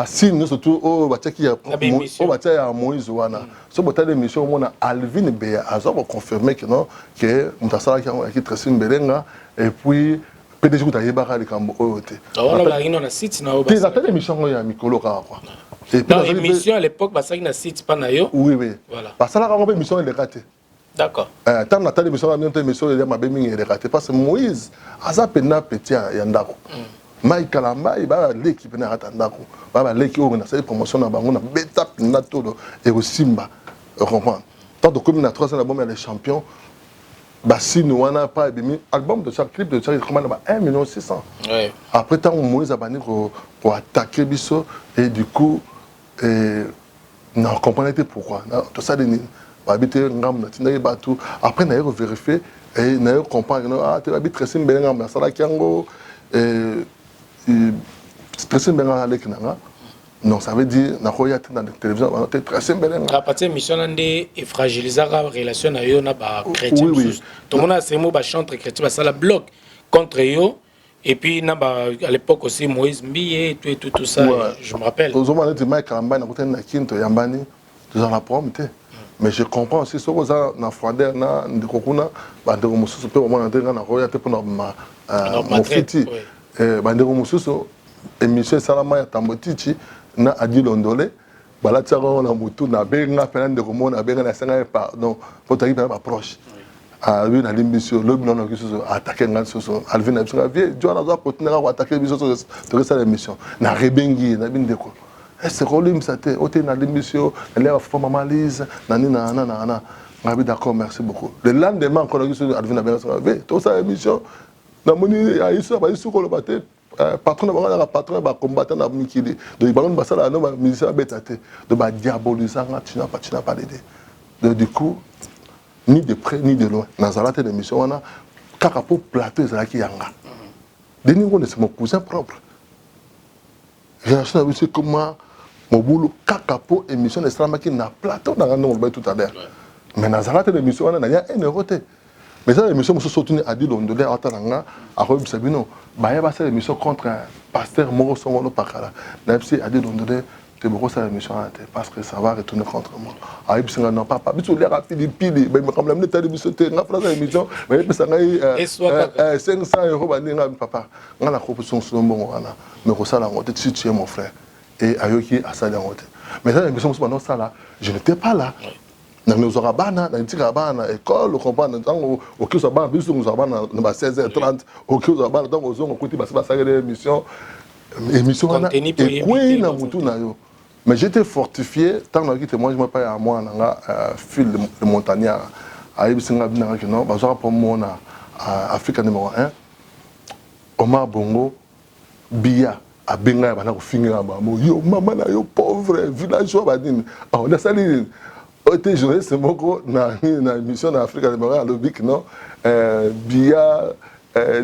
Speaker 2: si nous surtout au bataki ya au bataki ya Moïse wana so botale mission mona Alvin Bea azo confirmer que non que mutasala qui Tracy Mbelenga et puis PDG ku tayeba le kambo oyote
Speaker 1: on a une na site na
Speaker 2: oba ça telle mission ya mikolo ka quoi
Speaker 1: et puis la mission à l'époque ba ça na site pas na yo
Speaker 2: oui
Speaker 1: voilà
Speaker 2: parce que là on mission elle est ratée
Speaker 1: d'accord
Speaker 2: tant na telle mission la mission elle ma bemi elle est ratée parce que Moïse aza pena petit ya ndako Mike Kalamba, il va l'équipe n'a attendako. Va l'équipe on a cette promotion na bango na beta na todo et au Simba. Comprendre. Tant de comme na 3 ans album les champions. Si nous on a pas bimi album de chaque clip de chaque comment 1 million 600. Ouais. Après tant on Moïse abani pour attaquer biso et du coup non comprenez pourquoi. Tout ça les va habiter ngam na tinda batu après na vérifier et na comprendre tu habites très bien ngam na sala kiango très bien avec nanga non ça veut dire na koya dans la télévision on était très bien
Speaker 1: à partir de mission ndé et fragiliser la relation na yo na ba chrétien tout le monde a ces mots ba chantre chrétien ba ça la bloc contre yo et puis na ba à l'époque aussi Moïse Mbié tout ça je me rappelle
Speaker 2: aux hommes de Mike Kalamba na côté na Kinto Yambani dans la prompte mais je comprends aussi ce que ça na froideur na ndikokuna ba ndeko mususu pe au moins na koya te pour ma mofiti bandeko mususu émission salama ya tambotichi na adi londolé bala tsaka na mutu na benga pena ndeko mona benga na senga pardon pour tailler pas proche lui na l'émission le blanc qui se attaquer ngan soso alvin na tsaka vie jo na za continuer à attaquer biso to ça l'émission na rebengi na bindeko est-ce que lui m'sate oté na l'émission elle a fait maman Lise nani na ngabi d'accord merci beaucoup le lendemain quand on a alvin na benga tout ça émission na moni ya iso ba iso ko lo baté patron na ba patron ba combattant na mikili donc ba ba sala no ba musicien betate de ba diaboliser tu n'as pas l'idée donc du coup ni de près ni de loin na zalate de mission wana kaka po plateau ezalaki yanga deni ngone c'est mon cousin propre j'ai acheté aussi comment mobulu kaka po émission eslamaki na plateau na ngano ba tout à l'heure mais na zalate de mission wana na ya un euro te. Mais ça, l'émission se soutenue à Dilondolé, à Talanga, à Rob Sabino. Bah, il y a cette émission contre un pasteur Moro Songono Pakala. N'a-t-il à Dilondolé, tu es beaucoup ça l'émission parce que ça va retourner contre moi. Ah, il y a non, papa, mais tu l'as rapide, pile, mais comme la minute de l'émission, tu as fait l'émission, mais il y a 500 €, papa. On a la proposition sur le bon, mais ça, la montée, tu es mon frère. Et Ayoki a ça la montée. Mais ça, l'émission, ça là, je n'étais pas là. Nous avons une école, au qui nous avons 16h30, au qui nous avons émission. Émission, et quoi, Mais j'étais fortifié, tant que témoin, je me paye à moi, fil de montagnard, à Ibisinga Binaraki, Bazar pour moi, Afrique numéro 1, Omar Bongo, Bia, à Benga, Bana, Finga, yo, maman, yo, pauvre, villageois, Badine. On a sali, été journaliste, c'est mon gros, dans l'émission d'Afrique numéro 1, à l'Obic, non? Bia,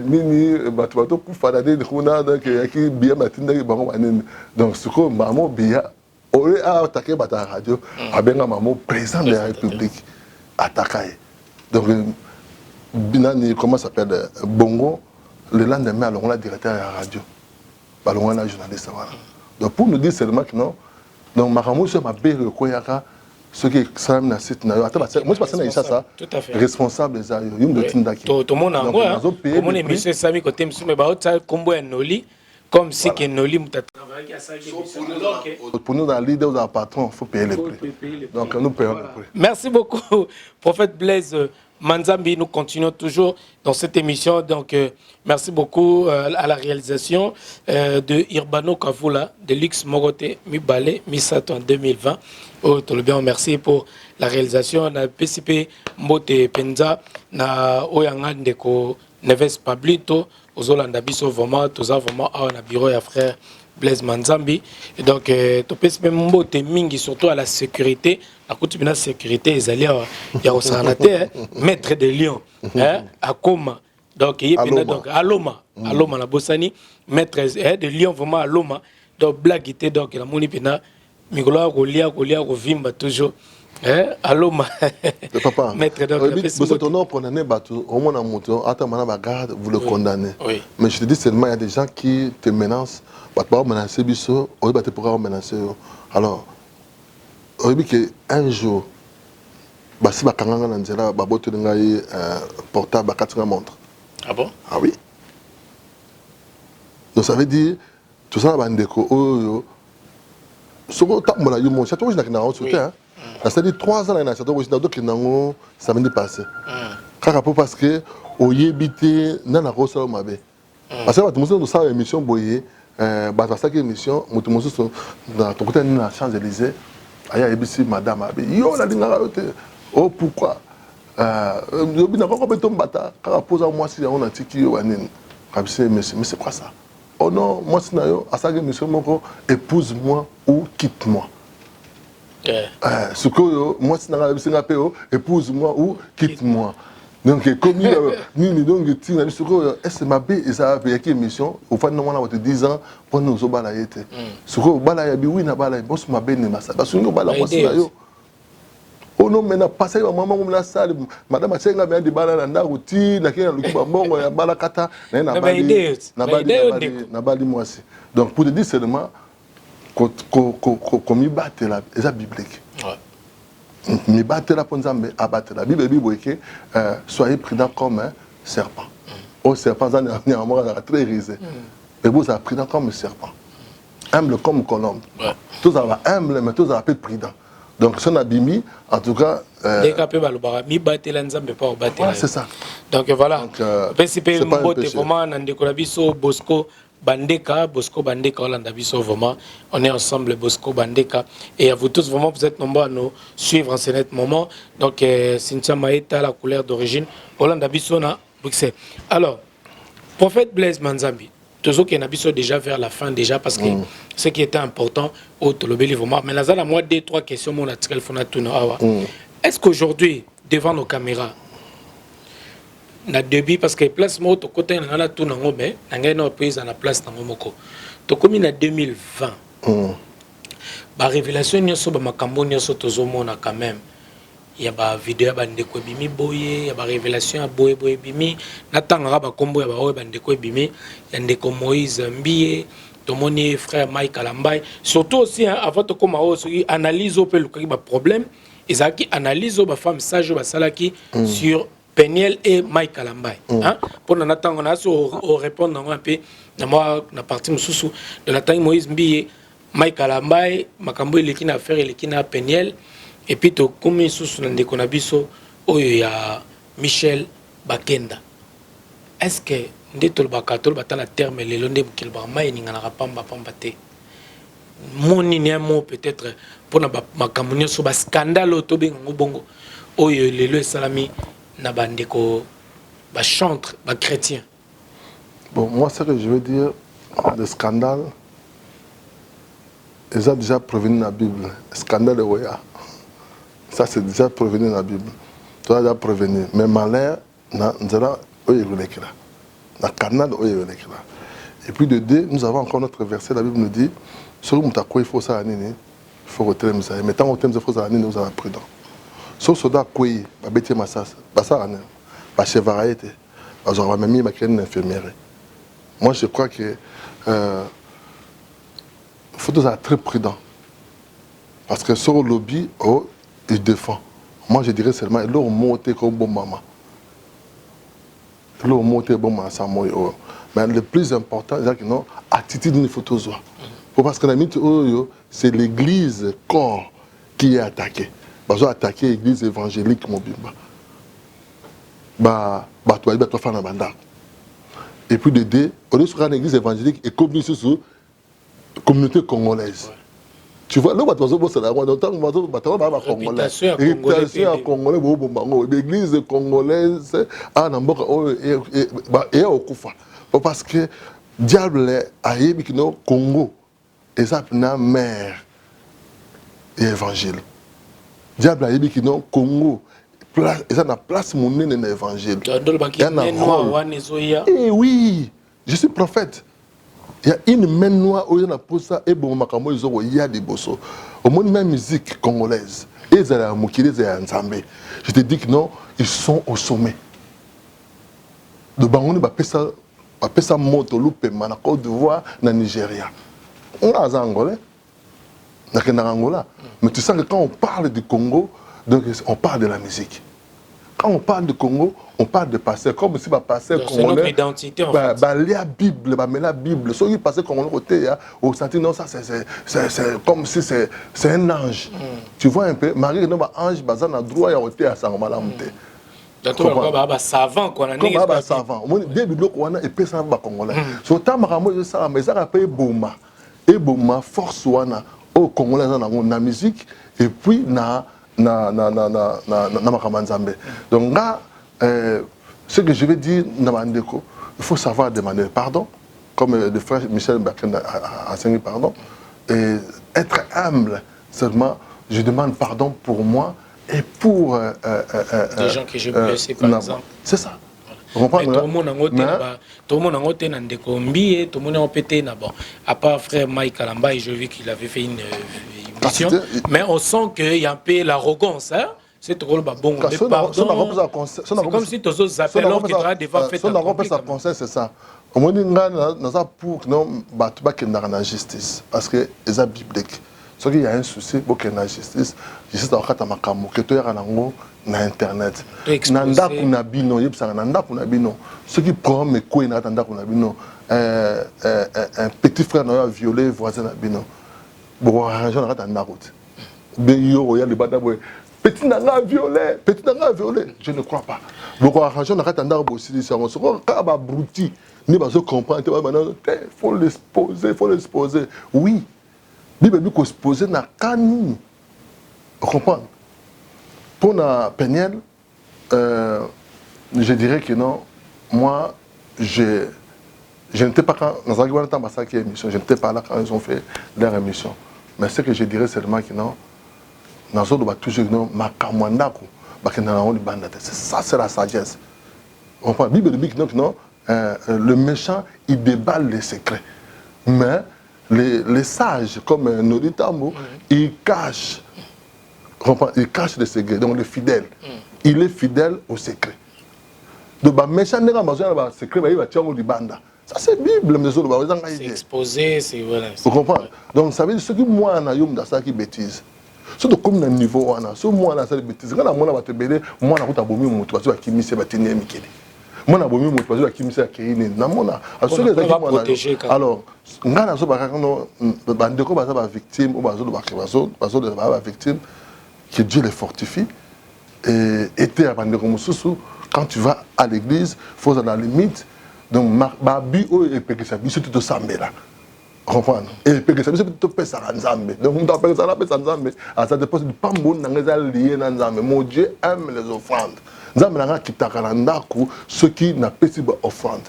Speaker 2: Nini, Batuato, Koufadade, Kuna, qui Bia, Matinda, Bango, donc, ce que maman, Bia, on a attaqué la radio, à Benga, maman, président de la République, attaqué. Donc, Binani, comment ça s'appelle, Bongo, le lendemain, on a directeur de la radio. On a un journaliste. Voilà. Donc, pour nous dire seulement que non, donc, Maramou, c'est ma belle Koyaka, ce qui est ça, moi, je pense que c'est ça, responsable des aïeux.
Speaker 1: Tout le monde a un peu, comme on est monsieur Sami côté, mais ça, combo est noli, comme si que noli, tu as travaillé à ça.
Speaker 2: Pour nous, dans le leader, dans le patron, il faut payer les prix. Donc, nous payons les prix.
Speaker 1: Merci beaucoup, prophète Blaise Manzambi. Nous continuons toujours dans cette émission. Donc, merci beaucoup à la réalisation de Irbano Kavula, de Lux Morote Mibale, Misato en 2020. Oh, tout le bien, merci pour la réalisation. Na PCP Mbote Penza, na Oyanga Ndeko Neves Pablito, Ozolanda Biso vraiment, tous vraiment à un bureau et frère Blaise Manzambi. Et donc, to PCP Mbote Mingi, surtout à la sécurité. À côté de la sécurité, ils allaient il y a aussi maître de Lyon, à Koma. Donc, il y a donc à Loma, la Bossani, maître de Lyon vraiment à Loma. Donc, blague était donc la Monipina, Migola, Golia, Vimba toujours. À Loma.
Speaker 2: Papa,
Speaker 1: maître donc
Speaker 2: vous êtes honneur pour l'année, au moins en montant, attends, garde, vous le condamnez.
Speaker 1: Oui.
Speaker 2: Mais je te dis seulement, il y a des gens qui te menacent, tu peux menacer Bisso, tu peux menacer. Alors, un jour, si tu as un portable, tu as une montre.
Speaker 1: Ah bon?
Speaker 2: Ah oui. Donc ça veut dire, tout ça, c'est-à-dire 3 ans, ça m'a dépassé. Parce que, au yébité, dans la rose, parce que nous avons une émission, émission, nous avons Champs-Élysées. Aya ebisi madame abi yo la dinga yote oh pourquoi yo bina ko beto mbata ka posa moi si on a tiki yo wanini kabise mais c'est quoi ça oh non moi si na yo asage monsieur moko épouse-moi ou quitte-moi ce que yo moi si na ebisi ngape yo épouse-moi ou quitte-moi donc comme ni donc tina biso ko est ma bé ça avec émission au fin normalement on te 10 ans pour nous au bala yete ce que bala ya bi oui na bala boss ma bé ne masa parce que bala moi ça yo oh non mais na passé maman comme la salle madame a senga bien de bala na ndauti na kina lukuba mbongo ya bala kata na bali moi aussi donc pour te dire seulement comme il batte là c'est biblique mi battre la ponzambe abattre la Bible que soyez prudents comme un serpent. Au serpent ça n'est très risé. Mais vous êtes prudents comme un serpent. Humble comme colombe. Tous sont humbles mais tous sont peu prudents. Donc son abimi en tout cas
Speaker 1: décapé balobara mi battre la nzambe pas battre.
Speaker 2: C'est ça.
Speaker 1: Donc voilà. PCP Mbote vraiment ndeko biso Bosco Bandeka, Bosco Bandeka, Hollande Abisso, vraiment, on est ensemble, Bosco Bandeka. Et à vous tous, vraiment, vous êtes nombreux à nous suivre en ce net moment. Donc, Cynthia Maïta, la couleur d'origine, Hollande Abisso, na Bruxelles. Alors, prophète Blaise Manzambi, tous qui ont déjà vers la fin, déjà, parce que ce qui était important, au Tolobeli, vraiment. Mais là, il y a moi 2-3 questions, mon article, est-ce qu'aujourd'hui, devant nos caméras, na début parce que place mo to côté na la tout nango mais ngai na prise na place nango moko to komi na 2020 ba révélation nyoso ba makambo nyoso tozomona quand même ya ba vidéo ba ndeko bimi boye ya ba révélation ya boye bimi na tanga ba kombo ya ba oye ba ndeko bimi ya ndeko Moïse Mbie tomoni frère Mike Alambai surtout aussi avant to koma oso analyse au pe le ba problème ezaki analyse ba femme sage ba salaki sur Peniel et Mike Kalambay. Pour nous attendre, on a répondre un peu. Na partie mususu de la taille Moïse Mbie, Mike Kalambay, Makambo il est affaire il est Peniel et puis to comme mususu na ndeko na biso oyo ya Michel Bakenda. Est-ce que ndetol bakato batana terme le londe kilba mai ninga na pamba te mon mot peut-être pour ma communion sur le scandale autour de bongo oh le salami na bandeko ba chantre ba chrétien.
Speaker 2: Bon, moi ce que je veux dire, le scandale ils ont déjà provenu de la Bible. Scandale de Oya, ça c'est déjà provenu de la Bible. Tu as déjà provenu. Mais malheur, nous allons la canal et puis de deux, nous avons encore notre verset, la Bible nous dit, sur le il faut ça, il faut retirer ça. Mais tant que il faut ça, nous allons prudent. Sur ce soldat, il faut bêter ma sas, pas ça, pas chevalier, pas genre même une infirmière. Moi, je crois que faut être très prudent, parce que sur le lobby, oh, il défend. Moi, je dirais seulement, il doit monter comme bon maman. Il doit monter bon maman, ça moi. Mais le plus important, c'est que non, attitude d'une photo zoa. Parce que c'est l'église corps qui est attaquée. Parce que attaquer l'église évangélique mobimba. Et puis de deux, on est sur une église évangélique et comme sur la communauté congolaise. Tu vois, là, on l'église congolaise, parce que diable a eu le Congo, et ça a mère et évangile. Diable a eu le Congo, et ça a place mon nez dans l'évangile. Eh oui, je suis prophète. Il y a une main noire où il y a pour ça et bon makamo il y a des bossos. Au moins même musique congolaise. Et ils ont mukile et ensemble. Je te dis que non, ils sont au sommet. De Bangoni va pesa moto loupé na Côte d'Ivoire na Nigeria. On a Angolais. Na Angola. Mais tu sens que quand on parle du Congo, donc on parle de la musique. Quand on parle de Congo, on parle de pasteur, comme si pasteur congolais.
Speaker 1: C'est notre identité en fait.
Speaker 2: La Bible, la Bible. Si on pasteur congolais côté, au senti non ça c'est comme si c'est un ange. Tu vois un peu, Marie non ange bazan a droit à côté à Sangmalamte.
Speaker 1: Comme savant quoi na
Speaker 2: ngi. Comme savant. Mon des bibliothèques on a épais ça ba congolais. So tamaramo ça mais ça rappelle boma. Et boma force wana au congolais na musique et puis na Makamanzambe. Donc là, ce que je veux dire, il faut savoir demander pardon, comme le frère Michel Bakken a enseigné pardon, et être humble. Seulement, je demande pardon pour moi et pour
Speaker 1: des gens que j'ai blessés, par exemple.
Speaker 2: C'est ça.
Speaker 1: Tout le monde a été dans des combis, tout le monde a pété. À part frère Mike Kalamba, je vis qu'il avait fait une mission. Mais on sent qu'il y a un peu l'arrogance. Hein? C'est trop bon. C'est comme si tous les appels qui devraient faire
Speaker 2: ça. C'est ça. Au moins, nous avons pour que nous battions la justice. Parce que c'est biblique. Ce qu'il y a un souci pour que la justice, justice dans le Makamu, que tu es dans Internet. Nanda kunabino, nanda kunabino. Ceux qui prennent mes couilles nanda kunabino. Un petit frère a violé voisin nabino. Bon, arranger on a route. Beyo, il y a le badaboy. Petit nanga violé, petit nanga violé. Je ne crois pas. Bon, arranger on a un aussi. On se rend quand abruti. Ni pas se comprendre. Faut l'exposer. Oui. Bible dit qu'on se posait na kani. Vous comprenez? Pour la Peniel, je dirais que non. Moi, je n'étais pas quand dans la émission. Je n'étais pas là quand ils ont fait leur émission. Mais ce que je dirais seulement que non. Dans le monde toujours non. Ça c'est la sagesse. On parle. Bible dit que non. Le méchant il déballe les secrets. Mais les sages comme Noli Tambo, ils cachent. Il cache les secrets. Donc le fidèle, il est fidèle au secret. Donc le méchant n'est pas besoin de secret, il va tirer du banda. Ça c'est Bible, mais
Speaker 1: c'est exposé, c'est voilà.
Speaker 2: Vous comprenez? Donc ça veut dire ce que moi on a eu dans ça qui bêtise. Surtout comme dans le niveau on a, ce moi on a ça bêtise. Quand on a te belé, moi on a abomi mon toi, tu vas qui mise batiner mikeli. Moi on a abomi mon toi, tu vas qui mise akini. Na moi on a ceux les qui protéger. Alors, ngana so ba quand bandeko ba ça victime ou ba zo ba victime. Que Dieu les fortifie. Et quand tu vas à l'église, il faut être à la limite. Donc, babi ou et c'est tout ça là. comprendre et puis que ça veut tout faire ça ensemble donc on doit faire ça ensemble ça dépend du pambo nangeza lié ensemble mon Dieu aime les offrandes nzambe nanga kitaka na ndako ceux qui n'a pas si offrande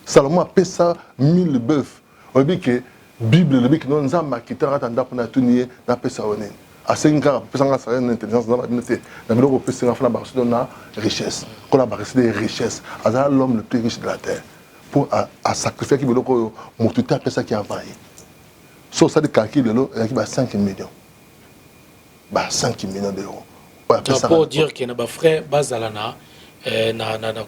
Speaker 2: Salomon appelle ça 1000 bœufs on dit que Bible le dit que non nzambe kitaka na ndako na tunier na pesa onene à 5 ans pesanga ça une intelligence dans la communauté na biloko pesanga fana ba na richesse qu'on a barré des richesses azala l'homme le plus riche de la terre pour à sacrifier qui biloko motuta pesa qui a vaillé. So ça de calcul de l'eau, il y a 5 millions. 5 millions d'euros.
Speaker 1: Pour dire qu'il y a des frères Bazalana, le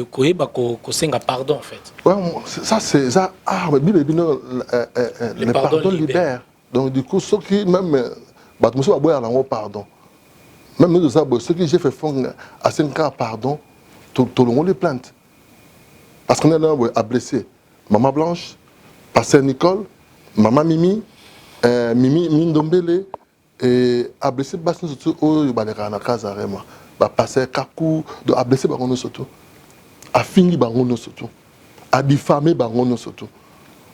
Speaker 1: koyeba kosenga pardon en fait.
Speaker 2: Ouais, ça c'est ça. Ah, mais le pardon libère. Donc du coup, ceux qui même monsieur va boire en pardon. Même nous ça, ceux qui j'ai fait fond à 5 ans pardon, tout le monde les plainte. Parce qu'on est là à blesser. Maman Blanche, Pasteur Nicole. Maman Mimi, Mimi Mindombele, et a blessé Bassin surtout au Balerana Kazarema, a passé Kakou, a blessé Barono surtout, a fini Barono surtout, a diffamé Barono surtout.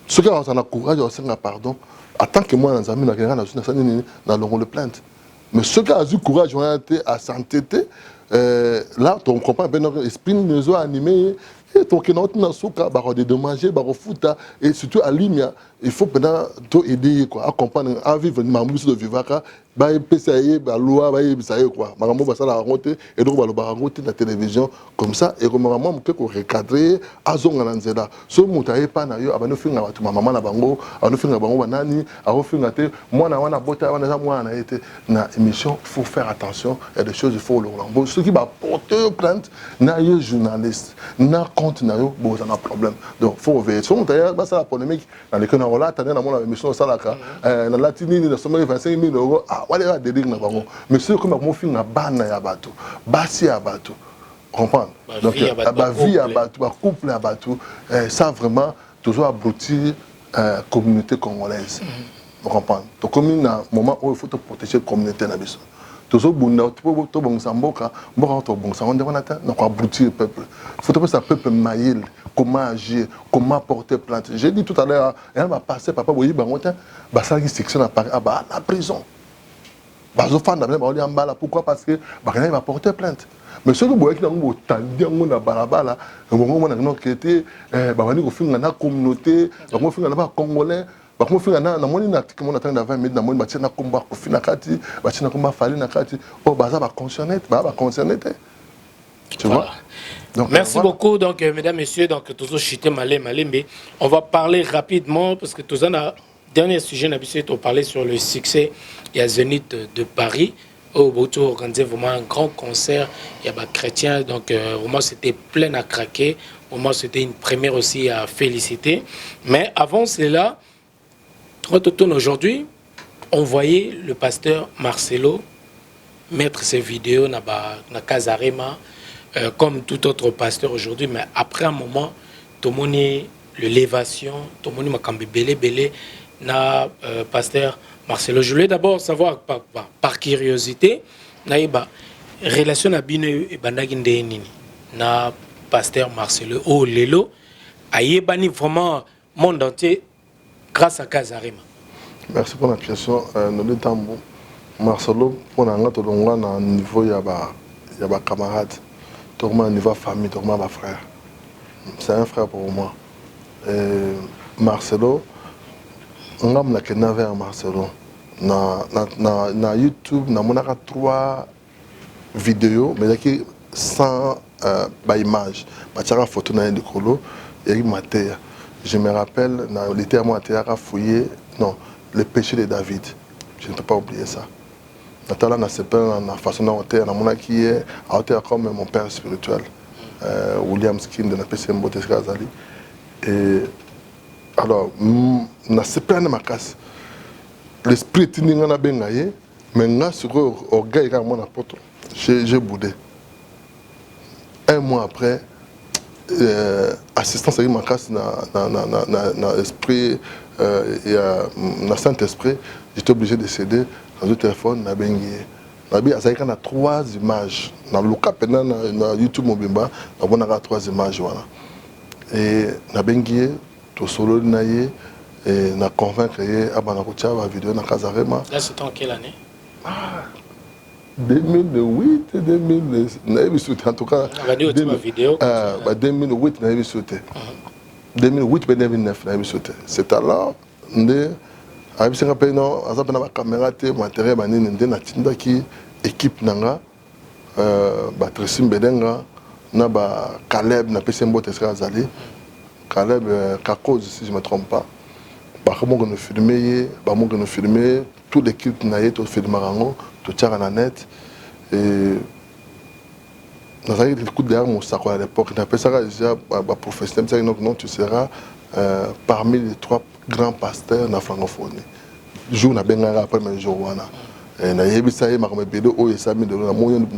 Speaker 2: Ceux qui ont le courage, ils ont pardon, en tant que moi, dans un ami, dans le plainte. Mais ceux qui ont eu le courage, ont été à s'entêter, là, on comprend bien notre esprit nous a animés. Et donc, on a dédommagé, et surtout à Limia, il faut aider à comprendre, à vivre une mamousse de Vivaka, à loi, quoi. Maman va la raconter, et donc on va raconter la télévision comme ça, et comme maman, on peut recadrer, à Zongananzela. Ce moutaye pas nayo, à nous faire ma maman na bango, à nous faire bango banani, à nous faire te, moi na wana bota, moi na été na émission, il faut faire attention, il y a des choses il faut le rembourser. Ceux qui va porter plainte, na yo journaliste, na compte na yo, bon ça n'a problème. Donc faut veiller. Ce moutaye, bah ça la polémique, dans les canaux là, t'as dans mon émission ça là, dans la Latini, dans sommet 25 000 €. Ah, voilà des lignes là-bas. Mais ceux qui m'ont fait un ban à bateau, bassi à bateau, comprendre. Donc, la vie à bateau, la couple à bateau, ça vraiment toujours aboutir la communauté congolaise. Vous comprenez. Donc, comme il y a un moment où il faut protéger la communauté na biso. Toujours bon, tout bon samboka, bon on aboutir le peuple. Il faut que ce peuple maïl, comment agir, comment porter plainte. J'ai dit tout à l'heure, elle va passer, papa, oui, ça qui section à la prison. Pourquoi? Parce que il va porter plainte. Mais ceux qui ont été dans balabala, ils ont été dans la communauté, dans Congolais.
Speaker 1: Tu vois? Donc, merci beaucoup, donc, mesdames, messieurs. Donc, on va parler rapidement parce que tous en dernier sujet, on parlait sur le succès. Il y a Zénith de Paris. Au Boto organisé vraiment un grand concert. Il y a des chrétiens. Donc, vraiment, c'était plein à craquer. Vraiment, c'était une première aussi à féliciter. Mais avant cela, aujourd'hui, on voyait le pasteur Marcelo mettre ses vidéos dans Kazarema comme tout autre pasteur aujourd'hui. Mais après un moment, tout le monde l'élévation, tout le monde m'a belé na pasteur Marcelo. Je voulais d'abord savoir par curiosité, naïba relation à bine et bandaginde nini na pasteur Marcelo oh lelo ayebani vraiment monde entier grâce à Kazarema.
Speaker 2: Merci pour la question. Nous tambo Marcelo pour nanga to longa na niveau ya ba camarade, tout le niveau famille, tout le ma frère. C'est un frère pour moi. Marcelo ngam na kena vers Marcelo na YouTube na monaka 3 vidéos mais qui sans image ba photo na ndikolo et matéa. Je me rappelle na l'été moi a fouillé non le péché de David. Je ne peux pas oublier ça. Natala na sepel na façon na hotel na mona qui est à hauteur comme mon père spirituel William Skin de la PC Mbote Kazali. Et alors, na sepel na makas. L'esprit tini ngana bengaye, mais nga sur orgueil quand mon apôtre. J'ai boudé. Un mois après, assistance avec makas na esprit et na Saint-Esprit, j'étais obligé de céder dans le téléphone na bengaye. Nabi azalika na 3 images. Na loka pena na YouTube mobimba, na bonaka 3 images voilà. Et na bengaye to solo naye et na convaincre ye abana kotia ba vidéo na Kazarema.
Speaker 1: Là c'était en quelle année?
Speaker 2: 2008, 2009, en tout cas. 2008, 2008, 2009, c'est alors, avec ce rappel, non, à la caméra, matériel, qui équipe nanga, Tressim Bedenga, naba Caleb, na Pessembo Tesrazali, Caleb Kakos, si je ne me trompe pas. Par contre, on a filmé, toute l'équipe n'a été filmé, tout tient en net. Et nous avons eu le coup derrière mon sac à l'époque. On appelle ça déjà professionnel. Non, tu seras parmi les 3 grands pasteurs de la francophonie. Jour n'a bien après mais jour wana. Et na yebi ça y m'a comme bédo o esami de na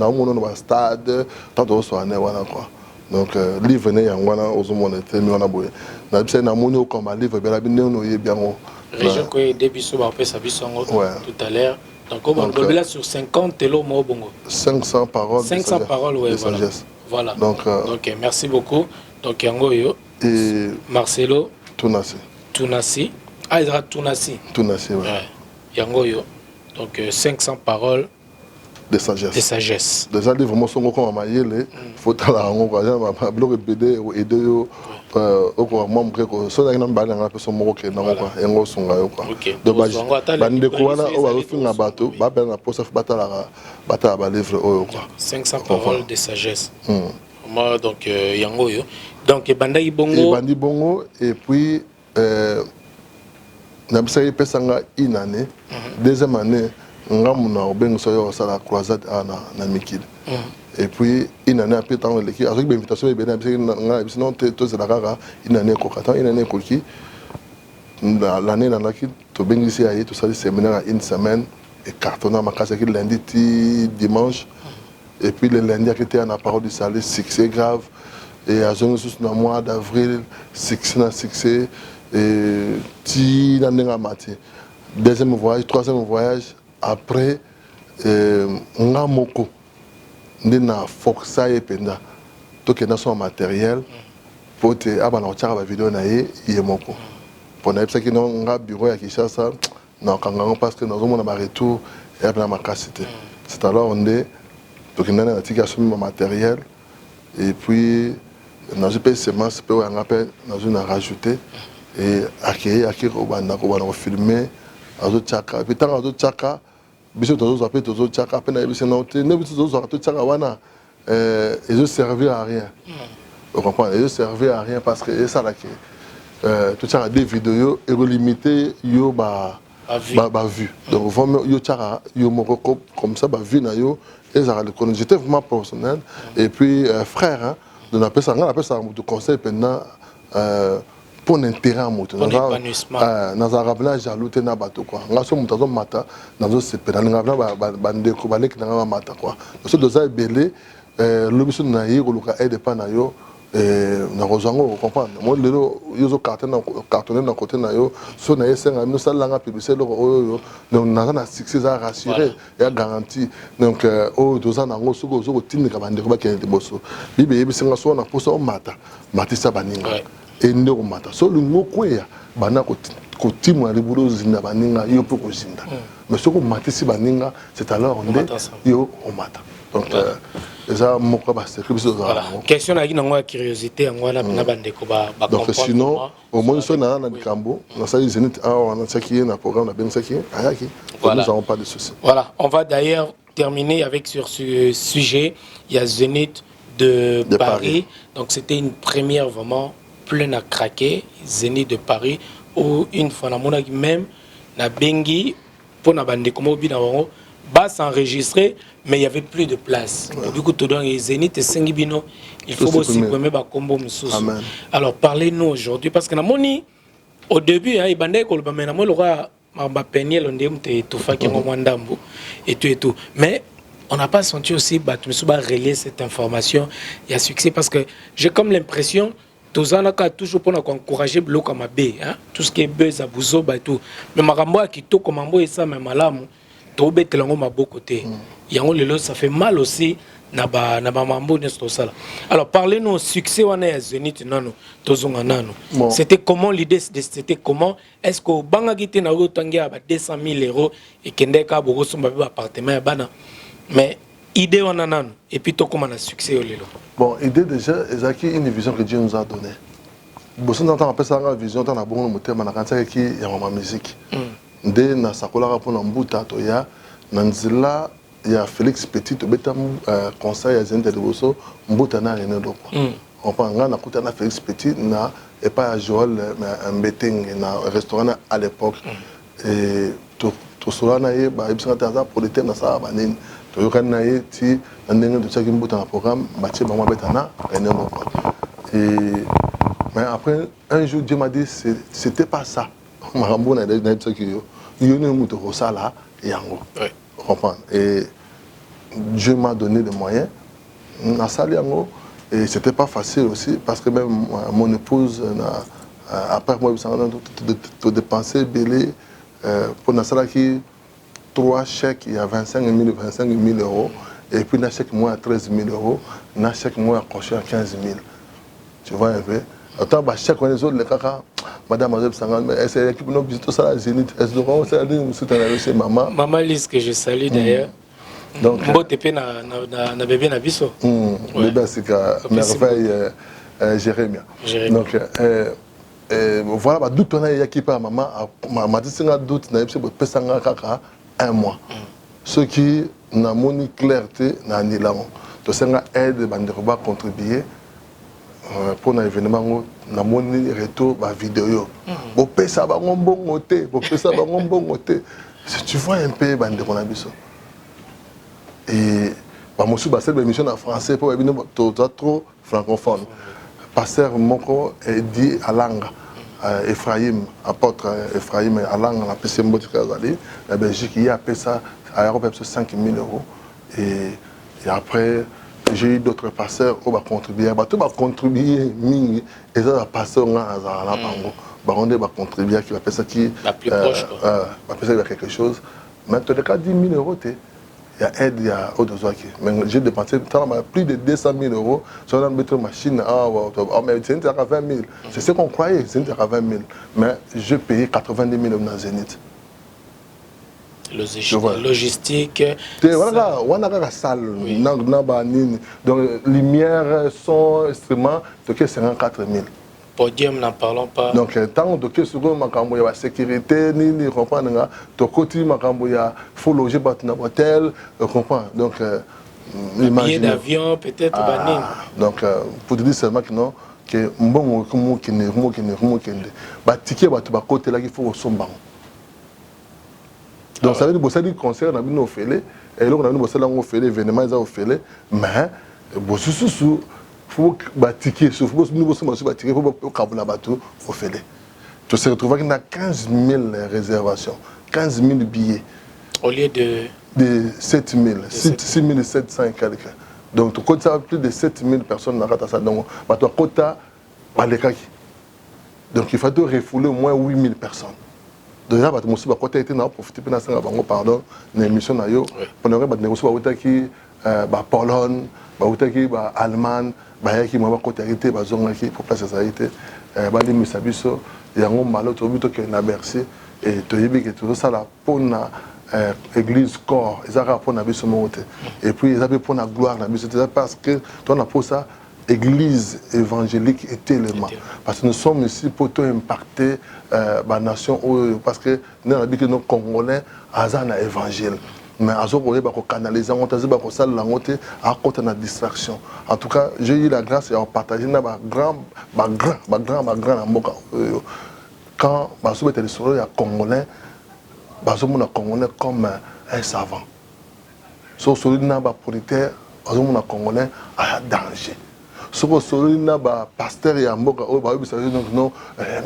Speaker 2: mon na stade tant de so wana quoi. Donc livre né wana ozomona temi wana boye. Na bisa na moni comme livre bela bi no yebi yango.
Speaker 1: Région que début so ba pesa bisongo tout à l'heure. Donc on va là sur 50 élo mo bongo.
Speaker 2: 500 paroles.
Speaker 1: 500 paroles ouais voilà. Voilà. Donc merci beaucoup. Donc yango yo et Marcelo Tounassi. Ah, il sera Tounassi, ouais. Yango yo. Donc 500 paroles
Speaker 2: de sagesse.
Speaker 1: De sagesse.
Speaker 2: Déjà livre mo songo ko amayele, faut tala ngo kwa jama bloc BD et de yo oko mo mbreko so na ngamba na peso mo ko na kwa yango songa yo kwa. Donc bande ko wana o ba finga bato ba ben na posa batala ba livre o quoi.
Speaker 1: 500 paroles de sagesse. Moi donc yango yo. Donc banda ibongo.
Speaker 2: Bandi bongo et puis na bisaye pesanga une année, deuxième année ngamuna obengo soyo sala croisade na Mikil. Et puis une année après tant l'équipe avec l'invitation et bien sinon to c'est la rara une année kokata une année koki l'année dans laquelle to bengi ici à tout ça le séminaire une semaine et cartonna ma casse qui lundi dimanche et puis le lundi qui était en parole du salut succès grave et à zone sous dans mois d'avril succès et ti dans mati deuxième voyage troisième voyage après ngamoko ndina força et penda to que dans son matériel pour te abana otaka ba vidéo na ye moko pour na ça qui non nga bureau ya Kinshasa na kanganga parce que nous avons un retour et après ma capacité c'est alors on est to que na tika sur mon matériel et puis na je paye semence peut on appelle dans une rajouter et accueillir au banda ko bana filmer azo tchaka puis tant azo tchaka biso tozo appelle tozo tchaka après na biso na ne biso tozo tchaka wana et je servais à rien vous comprenez je servais à rien parce que ça là que tout ça des vidéos et limité yo ba vue donc vraiment yo tchaka yo moko comme ça ba vue na yo et ça le connaître j'étais vraiment professionnel et puis frère hein de la personne on appelle ça de conseil pendant pour l'intérêt à moto dans un rabla jaloux na bato quoi nga so mutazo mata nazo sepela nga bande ko balek na mata quoi so doza belé le biso na yi ko luka aide pa na yo na rozango vous comprenez moi lelo yozo cartonner na côté na yo so na yesenga no sala nga publicité lo oyo donc na succès à rassurer et à garantir donc o doza na ngo suko zo tinika bande ko ba kende boso bibe yebisenga so na poso mata matisa baninga et nous mata so le ngoko ya bana ko timwa libulo zinda baninga yo po ko zinda mais ce ko matisi baninga c'est alors on est yo on mata donc ça moko ba c'est
Speaker 1: voilà question na ngwa curiosité ngwa na bande ko ba
Speaker 2: donc sinon au moins so na kambo na ça zenit on a saki na programme na ben saki ayaki nous n'avons pas de soucis.
Speaker 1: Voilà, on va d'ailleurs terminer avec sur ce sujet, il y a Zénith de Paris. Donc c'était une première vraiment pleine à craquer, Zénith de Paris, où une fois même na bengi pour na bande comme obi na wango bas s'enregistrer mais il y avait plus de place. Du coup tout donc Zénith et Sengibino, il faut aussi premier ba combo mususu. Alors parlez-nous aujourd'hui parce que na moni au début hein ibande ko ba mena mo le roi ma peigner l'ondem te tout fa qui ngomandambo et tout mais on n'a pas senti aussi bah tu me suis relayer cette information il y a succès parce que j'ai comme l'impression tous en a toujours pour encourager bloc comme B hein tout ce qui est buzz à bouzo et tout mais makambo qui to comme et ça même malamu to betelango ma beau côté yango lelo ça fait mal aussi na ba mambo nesto sala. Alors parlez-nous succès on est Zénith nano tozonga nano. C'était comment l'idée, c'était comment est-ce que banga gité na otangia ba 200 000 € et kende ka boko somba ba appartement ya bana. Mais idée on a nano et puis to comment na succès au lelo.
Speaker 2: Bon, idée déjà, c'est une vision que Dieu nous a donnée. Boson d'entendre après ça une vision dans la bonne moteur na kanza qui y a ma musique. Dès na sakola pour na mbuta to ya nanzila ya Félix Petit to beta conseil à Zénith de Bosso mbuta na rien d'autre. On prend na kuta na Félix Petit na et pas à Joël un betting na restaurant à l'époque et to sola na ye ba ibisa taza pour le thème na ça banine to yokan na ye ti ndenge de chaque mbuta na programme batie ba beta na rien d'autre. Et mais après, un jour, Dieu m'a dit, c'était pas ça. Et Dieu m'a donné des moyens. Et c'était pas facile aussi, parce que même mon épouse, après moi, de dépenser, belé, pour Nassala qui 3 chèques, il y a 25 000 €. Et puis, un chèque, moi, à 13 000 €. Un chèque, moi, à cocher à 15 000. Tu vois un peu? Autant chaque fois les autres les caca madame Azeb Sangan mais c'est l'équipe non visite ça la Zénith est-ce que c'est nous c'est maman
Speaker 1: Lise que je salue d'ailleurs donc mbote pe na bébé na biso
Speaker 2: bébé c'est que merveille Jérémie donc voilà bah doute on a équipe à maman m'a dit c'est un doute na yebse pesanga kaka 1 mois ceux qui n'a moni clarté na nilango to senga aide bande ba contribuer pour un événement, na moni retour ba vidéo. Bo pesa ba ngombongo te, bo pesa ba ngombongo te. Si tu vois un peu bande qu'on a biso. Et ba mosu ba cette émission en français pour venir trop francophone. Pasteur moko dit à langue Ephraim, apôtre Ephraim à langue la PC Mbotika Zali, la Belgique il y a pesa à Europe 5 000 €. Et après j'ai eu d'autres passeurs qui ont contribué. Ils ont contribué, et ça, les passeurs ont contribué, qui va faire ça qui
Speaker 1: la plus proche.
Speaker 2: Va faire ça quelque chose. Mais dans le cas de 10 000 €, il y a aide, il y a autres choses. Mais j'ai dépensé plus de 200 000 €. Si on a mis une machine, mais c'est à 20 000. C'est ce qu'on croyait, c'est à 20 000. Mais j'ai payé 90 000 € dans Zénith.
Speaker 1: Logistique.
Speaker 2: Voilà, on a la salle, donc lumière, son, instrument, donc 54 000.
Speaker 1: Podium, n'en parlons pas.
Speaker 2: Donc tant que sur la sécurité, ni comprendre, ton côté, il faut loger dans un hôtel, comprends. Donc
Speaker 1: billet d'avion, peut-être.
Speaker 2: Donc pour te dire seulement que non, que bon, ticket, côté là, il faut au somban. Donc ça veut dire que ça dit concert on a fait et là on a nous fait événement ils ont fait mais il faut ticket il faut nous ticket pour kabula bateau au fait tu se retrouves qu'il y a 15 000 réservations 15 000 billets
Speaker 1: au lieu de
Speaker 2: 7 000 6 700 et quelques donc tu comptes ça plus de 7 000 personnes dans la salle donc tu quota donc il faut refouler au moins 8 000 personnes. Déjà, je suis profité de profiter de pardon, l'émission pendant que je suis Pologne, Allemagne, qui m'a côté pour placer ça été, Misabiso, il y a un malo que na Bercy et que tout ça là pour na église corps, ils ont pour na biso et puis ils avaient pour na gloire na biso parce que toi na pour ça église évangélique et tellement parce que nous sommes ici pour tout impacter la nation parce que nous avons dit que nos Congolais ont un évangile mais à ce moment-là on canaliser on t'a dit ça la montée à côté de la distraction en tout cas j'ai eu la grâce de partager na grand quand baso était sur les Congolais baso mon Congolais comme un savant sur celui na ba politaire baso mon Congolais à danger. Ce que pasteur et Amboka, non,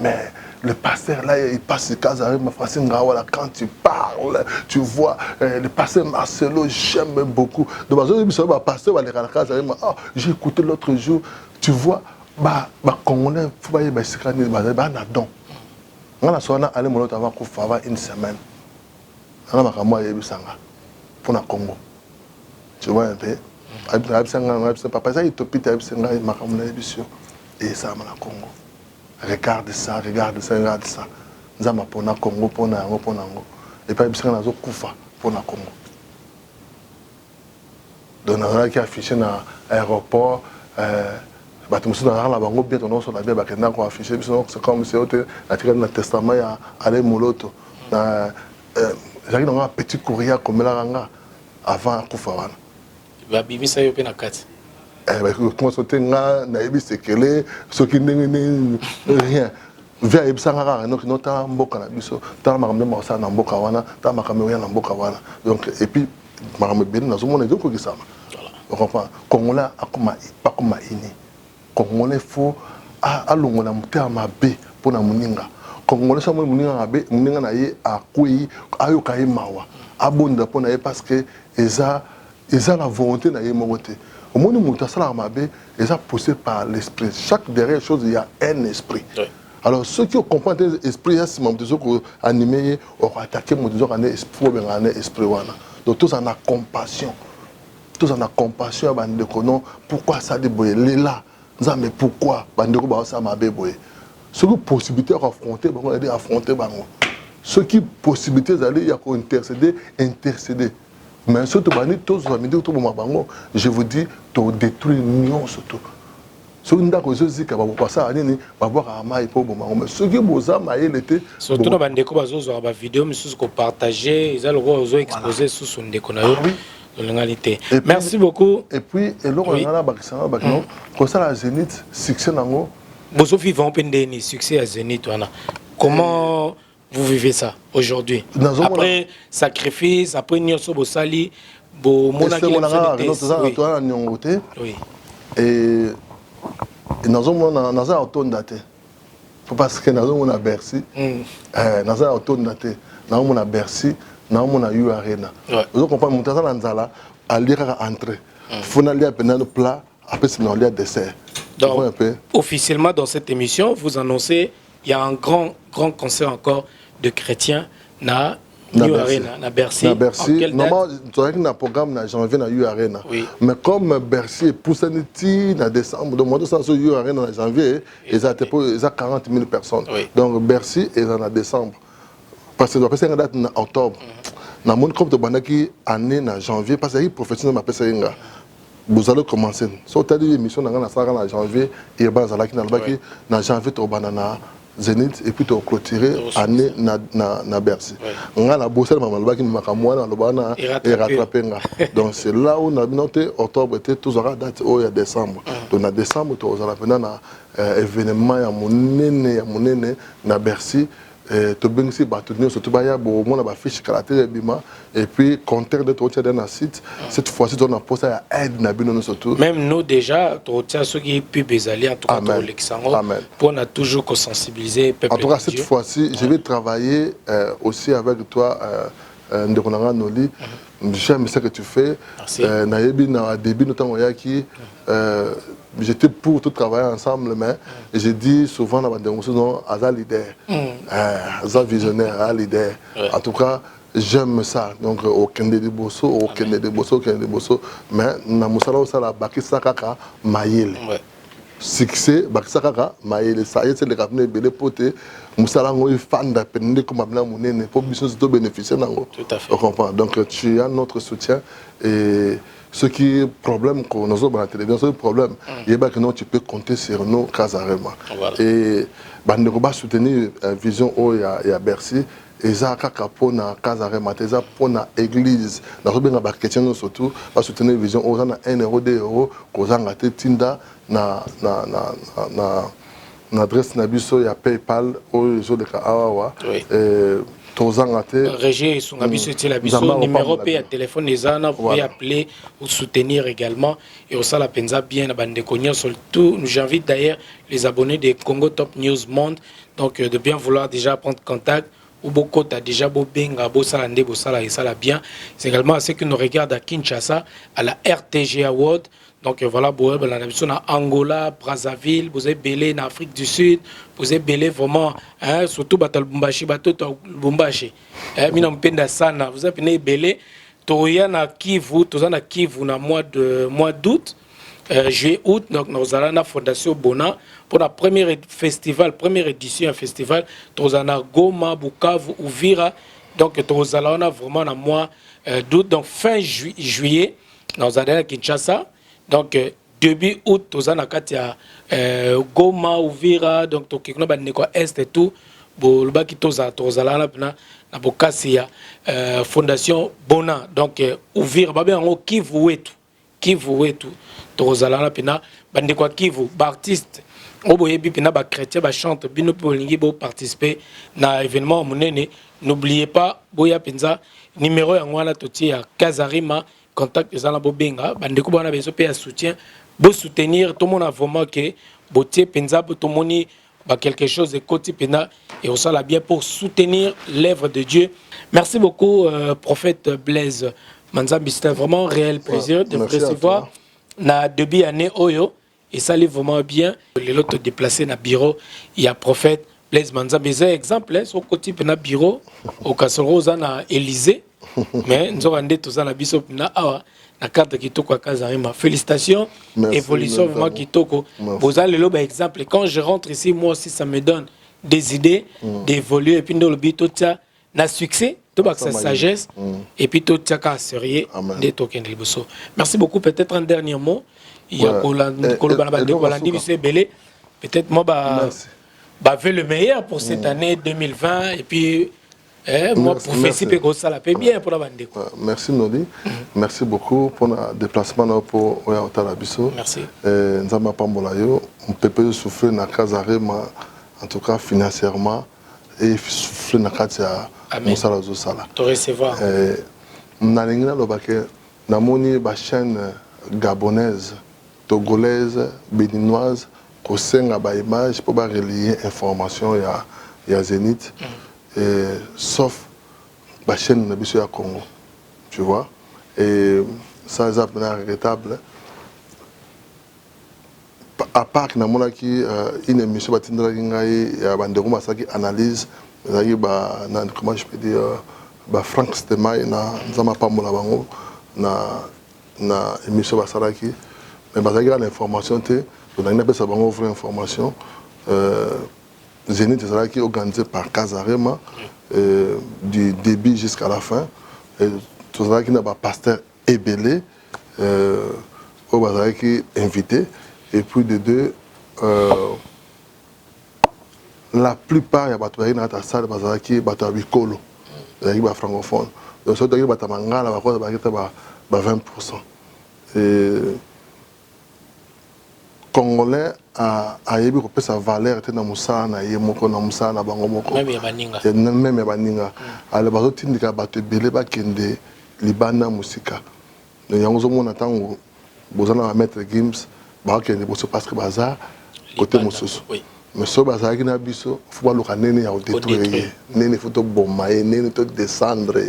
Speaker 2: mais le pasteur là, il passe quand tu parles, tu vois, le pasteur Marcelo, j'aime beaucoup. Donc, le pasteur, j'ai écouté l'autre jour, tu vois, Congolais, il faut don. On a souvent allé avant qu'on fasse une semaine. On a pour le Congo. Tu vois un peu. papa ça il topite abisenga makamuna ebisio et ça na Congo regarde ça nzama pona Congo pona ngo et pas abisenga nazo kufa pona Congo donc on a qui affiché na aéroport bato musu na la bango bien tono so la bien bakenda ko afficher biso c'est comme c'est autre na testament ya ale moloto na jaki na petit courrier comme la ranga avant kufa wana
Speaker 1: ba bimisa yo pe na kati
Speaker 2: ba ko so tenga na ebi sekele so ki ndenge rien via ebisa ngara no ta mboka na biso ta makambe mo sa na mboka wana ta makambe ya na mboka wana donc et puis makambe bien na zo mona zo ko kisama on comprend Congolais akoma ini Congolais faut alongola muta mabe pona muninga Congolais sa muninga mabe muninga na ye akui ayoka ye mawa abonda pona ye parce que eza la volonté na ye mokote au monde muta sala mabe eza poussé par l'esprit chaque dernière chose il y a un esprit alors ceux qui comprennent l'esprit c'est même des autres animés ou attaquer mon des autres esprit ben esprit wana donc tous en a compassion tous en a compassion bandeko non pourquoi ça déboyer là mais pourquoi bandeko ba ça mabe boye ce que possibilité affronter bango aider affronter bango ce qui possibilité d'aller il y a ko intercéder mais surtout bani tous amis tout bango je vous dis to détruire union surtout so ndako zozika ba ça nini ba boire amai po bango mais ce qui boza maye l'été
Speaker 1: surtout na bandeko bazozo ba vidéo mususu ko partager ils allent ozo exposer sous son ndeko na yo merci beaucoup.
Speaker 2: Et puis, on a comme ça, la Zénith, succès nango.
Speaker 1: Bozo vivant pendeni, succès à Zénith. Comment vous vivez ça aujourd'hui? Après sacrifice, après Nyoso Bosali, Bo Monaki.
Speaker 2: Oui. Et nous avons automne daté. Parce que nous avons Bercy. Nous avons automne daté. Nous avons Bercy. Nous avons eu arena. Vous comprenez, nous avons nzala à lire entrer. Faut aller à le plat, après c'est dans le dessert.
Speaker 1: Donc, officiellement dans cette émission, vous annoncez il y a un grand concert encore de chrétiens na New Arena, na Bercy.
Speaker 2: Na Bercy. Normalement, tu as un programme na janvier na U Arena. Mais comme Bercy est poussé na décembre, donc moi de ça sur U Arena na janvier, ils ont 40 000 personnes. Donc Bercy est en décembre. Parce que c'est une date en octobre. Dans mon comme de Banaki année en janvier, parce que les professionnels m'appellent ça. Vous allez commencer. Si vous avez une émission en janvier, et vous allez en janvier, tu vas Zénith, et puis tu vas clôturer l'année na Bercy. On a bossé dans et rattrapé. Donc c'est là où on a noté octobre, était toujours à date où il y a décembre. Donc en décembre, tu vas un événement à mon na Bercy. Tu bien ici tenir surtout baya bon mon a fiche caractère bima et puis compteur de toi dans un site cette fois-ci on a posé à aide na bino surtout
Speaker 1: même nous déjà tu tiens ceux qui peut besaler en tout cas pour l'exemple pour on a toujours sensibiliser
Speaker 2: en tout cas cette fois-ci je vais travailler aussi avec toi Ndekonanga Noli j'aime ce que tu fais na yebi na début notamment yaki j'étais pour tout travailler ensemble, mais j'ai dit souvent dans la démonstration, Aza leader, Aza visionnaire, leader. En tout cas, j'aime ça. Donc, aucun des bosso, mais na musala osala bakisa kaka maïl. Succès bakisa kaka maïl. Ça y est, c'est le cabinet belé poté. Musala ngoy fan d'appeler comme abna munene pour business de bénéficier nango.
Speaker 1: Tout à fait.
Speaker 2: On comprend. Donc, tu as notre soutien et ce qui est problème qu'on a dans la télévision, c'est le problème. Il y a que non, tu peux compter sur nous, carrément. Et on va soutenir Vision O et à Bercy. Et ça, pour na carrément, et ça pour na église. Dans le bien chrétien surtout, va soutenir Vision O. On a 1 euro, 2 euros, qu'on a gâté Tinda na adresse nabiso ya PayPal au réseau de Kaawa.
Speaker 1: Régé Sungabiso Tilabiso, numéro P à téléphone des ANA, vous pouvez appeler ou soutenir également. Et au sein la Penza bien à Bandekonia, surtout, j'invite d'ailleurs les abonnés des Congo Top News Monde, donc de bien vouloir déjà prendre contact. Ou beaucoup t'as déjà beau benga, beau salande, beau sala et sala bien. C'est également à ceux qui nous regardent à Kinshasa, à la RTG Award. Donc voilà, vous avez Angola, Brazzaville, vous avez belé en Afrique du Sud, vous avez belé vraiment, surtout Batal Bumbashi, Batal Bumbashi. Vous avez belé toya na Kivu, tozana Kivu na mois d'août, juillet août, donc nous allons la fondation Bona pour la première édition festival, tozana Goma, Bukavu, Uvira, donc nous allons vraiment na mois d'août, donc fin juillet, nous allons à Kinshasa, donc début août, tozana katia Goma, Uvira, donc tokikno ba neko est et tout, bo lobaki tozala na na bokasi ya fondation Bona, donc Uvira babe yango Kivu wetu tozala na pena bande kwa Kivu ba artiste oboyebi pena ba chrétien ba chante bino polingi bo participer na événement monene. N'oubliez pas boya penza numéro yango wana toti ya Kazarima, contact ezala bo benga bande ko bana beso pe ya soutien bo soutenir tout mon vraiment que botie penza bo to moni ba quelque chose de côté pena et on sala bien pour soutenir l'œuvre de Dieu. Merci beaucoup prophète Blaise Manzambi, c'était vraiment un réel plaisir de vous recevoir na début année Oyo et ça allait vraiment bien. Les autres déplacés na bureau, il y a prophète Blaise Manzambi, c'est exemple son côté na bureau au Kasoro na Élysée, mais nous avons des tous na biso na awa na carte kitoko à Kazarima. Félicitations, évolution vraiment kitoko. Vous avez le exemple et quand je rentre ici moi aussi ça me donne des idées d'évoluer et puis dans le but tout ça na succès. Sa sagesse et puis tout ça sérieux des tokens de Bosso. Merci beaucoup. Peut-être un dernier mot. Il y a peut-être moi vais le meilleur pour cette année 2020 et puis moi prophétie peut ça la paix bien pour la bande.
Speaker 2: Merci Noli. Merci beaucoup pour le déplacement pour Oyatalabiso.
Speaker 1: Merci.
Speaker 2: Nzamba Pambolayo, on peut souffrir na Kazarima en tout cas financièrement et souffrir na Katia.
Speaker 1: Amen. Tu recevoir.
Speaker 2: Nalinga lobake namoni ba chaîne gabonaise, togolaise, béninoise ko senga ba image pour ba relier information ya Zénith sauf ba chaîne na biso ya Congo. Tu vois? Et ça c'est regrettable. À part que namona ki une émission batindra ngai ya bandeko masaki analyse comment je peux dire Franck Stemay na nzama pambola bango na émission basalaki mais bazaki na information te donc na pesa bango vraie information Zénith ezalaki organisé par Kazarema du début jusqu'à la fin et tozalaki na ba pasteur ebele o bazalaki invité et puis de deux la plupart ya bato na ta salle bazaki bato bikolo ya ba francophone donc so doki bato mangala ba ko ba 20%. Et congolais a yebi ko pesa valeur te na musala na ye moko na musala na bango moko même ya baninga ale bazo tindika bato belé ba kende libanda musika donc yango zo mona tango bozana maître Gims ba kende boso parce que bazar côté mususu. Mais si vous avez un biso, il faut que vous détruire. Il faut bomber, il faut descendre.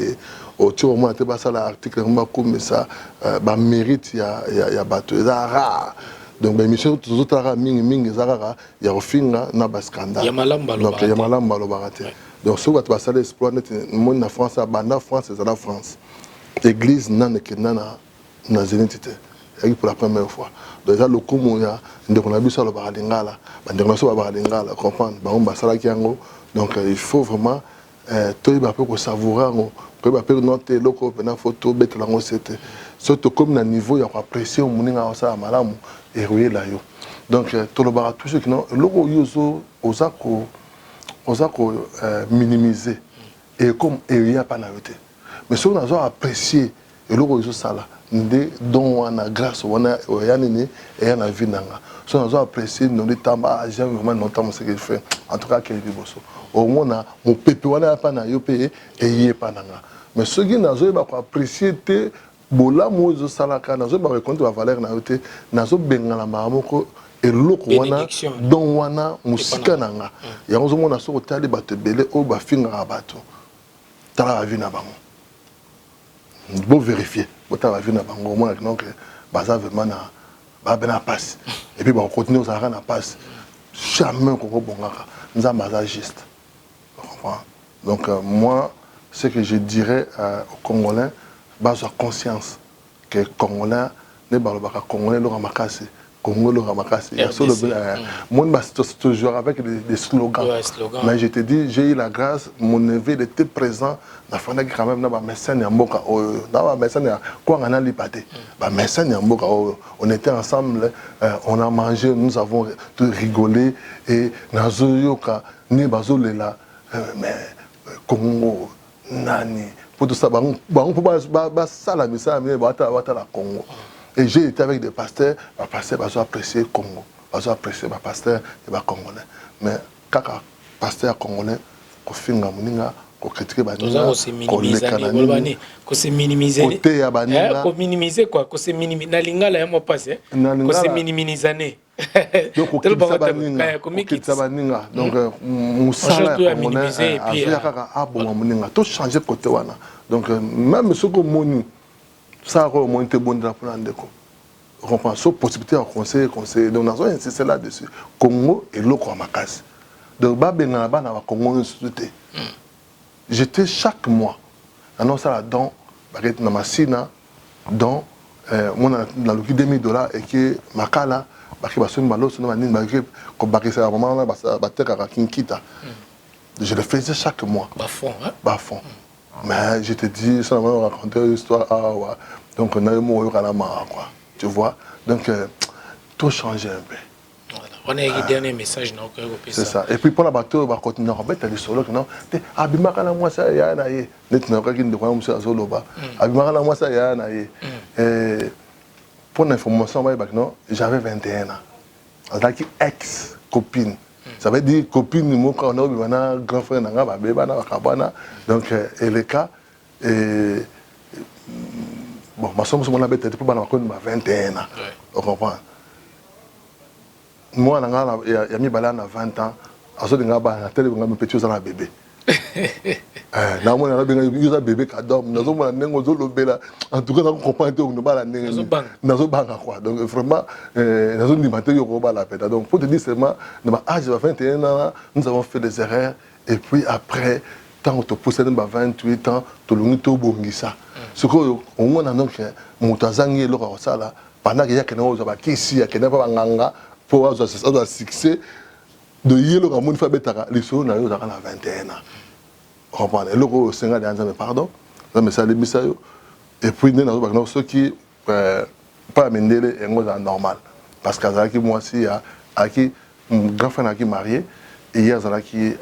Speaker 2: Au moment où vous avez l'article, comme ça, il mérite, il y a battu. C'est rare. Donc, les missions, tout autres rares, il y a un film, il y a un scandale. Il y a malamba le baraté. Donc, si vous avez un exploit, la France, la France, c'est la France. L'église n'a pas Zénith. Pour la première fois. Donc, le coup, il y a un bus à la Baradingala, comprendre. Donc, il faut vraiment savourer, noter le photo, surtout comme un niveau, il y a apprécié au Mouninga et rouiller là. Donc, tout le bar toujours qui non, minimiser et comme il n'y a pas d'arrêté. Mais si on a apprécié et le ça là. Dont on a grâce on a yanini et on a vu nanga so on a apprécié nos tamba j'aime vraiment notamment ce qu'il fait en tout cas qu'il vit bosso au moins on a mon pépé on a pas na yo payé et y est pas nanga mais ce qui n'a pas apprécié te bola mozo salaka n'a pas reconnaître la valeur na yote n'a pas bengala mamoko et loko wana don wana musika nanga ya ngozo mona so tali bato belé o ba finga bato tala vie na bango bon vérifier vous avez vu donc baza vraiment na passe et puis on continue aux arènes à passe jamais qu'on bongaka nous avons baza juste donc moi ce que je dirais aux Congolais base de conscience que Congolais ne balobaka Congolais le ramakasi Congo le ramakasi il y a sur le monde bah toujours avec des slogans.
Speaker 1: Ouais, slogan.
Speaker 2: Mais je te dis j'ai eu la grâce mon neveu il était présent na fana quand même na ba médecin ya mboka na ba médecin ya quoi ngana lipate ba médecin ya mboka on était ensemble on a mangé nous avons tout rigolé et nazo yoka ni bazolela mais Congo nani pour tout ça ça la misa mais la Congo et j'ai été avec des pasteurs ils ont apprécié le Congo ils ont apprécié les pasteurs et les Congolais mais quand pasteur congolais ko finga muninga ko critiquer baninga
Speaker 1: ko se minimiser
Speaker 2: côté ya baninga
Speaker 1: ko minimiser quoi ko se minimiser na lingala ya mo passe ko se minimiser
Speaker 2: donc ko kitsa baninga donc musala ya congolais azia kaka aboma muninga to changer côté wana donc même ce que moni ça ko monter bon drapeau na ndeko on comprend so possibilité à conseil donc nous avons insisté là-dessus Congo et loko makasi donc babenga bana ba Congo société j'étais chaque mois annonce là dans baguette na masina dans mon dans le $2000 et que makala baki basoni baloso na nini baki ko baki ça vraiment na bateka kinkita je le faisais chaque mois bas fond mais je te dis ça m'a raconté une histoire ouais. Donc on a eu mon quoi tu vois donc tout changeait un peu.
Speaker 1: On a eu dernier message non
Speaker 2: c'est ça et puis pour la bateau va continuer à mettre les solos non abimaka na moi ça ya na ye net na ka kinde kwa musa azoloba abimaka na moi ça ya na ye et pour l'information non j'avais 21 ans avec ex copine ça veut dire copine mo ka on a bana grand frère na ba beba na kabana donc et le cas et bon ma somme mon habité pour bana ko 21 ans on comprend moi il y a mis balana 20 ans aso dinga ba na télé ngam petit za na bébé na mo na benga yuza bébé kadom nazo mo na nengo zo lobela en tout cas na comprendre to no bala nengo nazo banga quoi donc vraiment nazo limiter yo ko bala peta donc pour te dire seulement dans âge de 21 ans nous avons fait des erreurs et puis après tant que tu possèdes 28 ans tu longi to bongisa ce que au moins donc mutazangi lo ko sala pendant qu'il y a que nous ba kisi ya que na ba nganga pour avoir succès de yelo ka mon fa betaka les so na yo za na 21 ans comprendre le ko senga de anzame pardon mais ça les bisayo et puis nous avons ceux qui pas mendele et ngoza normal parce que ça qui moi aussi à qui mon grand frère qui marié et hier ça qui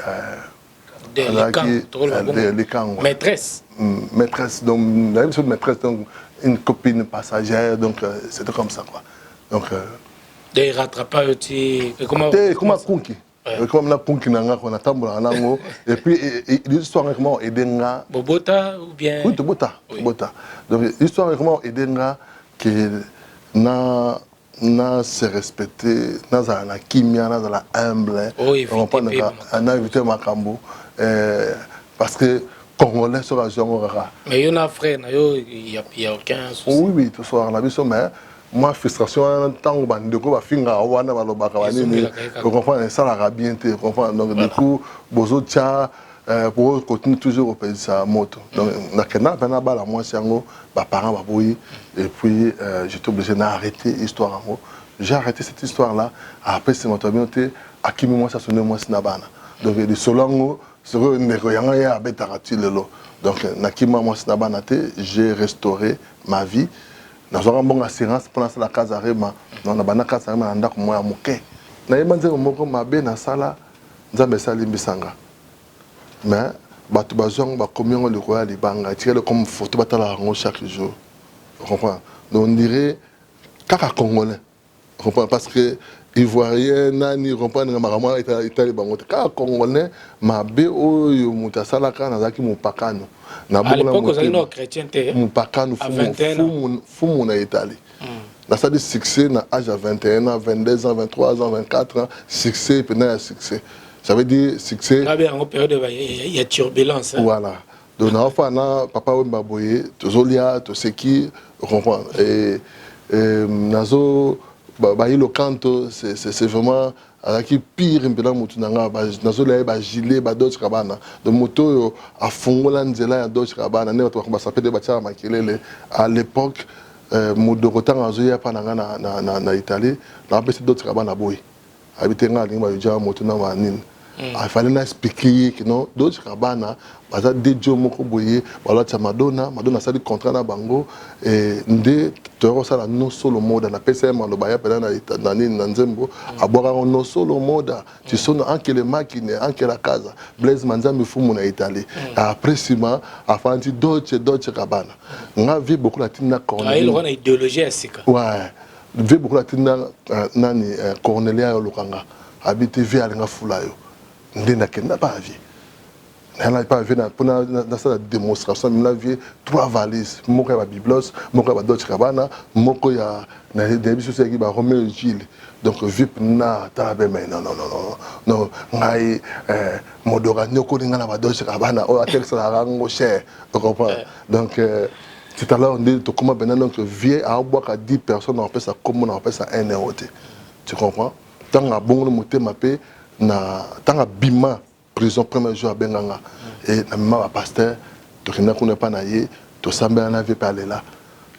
Speaker 2: maîtresse donc la même chose maîtresse donc une copine passagère donc c'était comme ça quoi donc
Speaker 1: des rattrapage comment
Speaker 2: kunki comme na kunki nanga ko na tambola nango et puis l'histoire comment edenga
Speaker 1: bobota ou bien
Speaker 2: oui bota donc l'histoire comment edenga que na se respecter na kimia na la humble on prend un invité makambo parce que congolais sur la zone
Speaker 1: mais il y a un frère il y a aucun souci
Speaker 2: oui tout soir la biso mais moi frustration tant que bandeko ba finga wana balobaka banini on comprend ça la bien tu comprends donc du coup bozo tia pour continuer toujours au pays sa moto donc na kena bana bala moi siango ba parents ba boyi et puis j'étais obligé d'arrêter l'histoire en j'ai arrêté cette histoire là après c'est mon communauté à qui moi ça sonne moi sinabana donc les solango c'est que ndeko yanga ya betarati lelo donc na kima moi sinabana te j'ai restauré ma vie na zora mbonga assurance pour la case arema non na bana case arema na ndako moya moke na yemanze moko mabe na sala nzambe sali mbisanga mais batu bazong ba combien le roi libanga tirer comme photo batala ngo chaque jour on comprend donc on dirait kaka congolais on comprend parce que ivoirien nani comprendre makamwa itali bango kaka congolais mabe oyo mutasala kana zaki mupakano na
Speaker 1: beaucoup na no chrétien te
Speaker 2: mupakano fumu na Italie na ça dit succès na âge à 21 ans 22 ans 23 ans 24 ans succès pendant succès ça veut dire succès
Speaker 1: là bien en période il y a turbulence
Speaker 2: voilà donc na fa na papa wemba boye tozolia to seki comprendre et nazo bah le canto c'est vraiment azaki pire mpela mutu nanga nazolaya ba gilet ba Dolce Gabbana de moto a fongola nzela ya Dolce Gabbana ne bato ba sapede ba tia makelele à l'époque modorotanga azoya pa nanga na Italie na bese Dolce Gabbana boy habité nga linga ba ja moto na manine il fallait expliquer que non Dolce Gabbana baza dejo moko boye wala tia Madonna sali contrat na bango et nde toro sala no solo moda na PCM lo baya pena na nini na nzembo abora no solo moda tu sono anche le macchine anche la casa Blaise Manzambi fumu na Italie après sima afanti Dolce Gabbana nga vi beaucoup la tina Cornelia
Speaker 1: il a une idéologie asika
Speaker 2: ouais vi beaucoup la tina nani Cornelia Lokanga habité vi alinga fulayo ndenda kenda pas vie n'a pas vu dans sa démonstration il a vu 3 valises moko ya biblos moko ya Dolce Gabbana moko ya na des choses qui ba Romeo Gilles donc vip na tabe mais non ngai modora nyoko linga na Dolce Gabbana o atel ça rango cher tu comprends donc tout à l'heure on dit to comment ben donc vie à boire à 10 personnes on appelle ça comme on appelle ça 1 euro tu comprends tant à bon monter mapé na tant à bima prison premier jour à Benganga et na maman pasteur to kina kuna pa na ye to sambela na vie parler là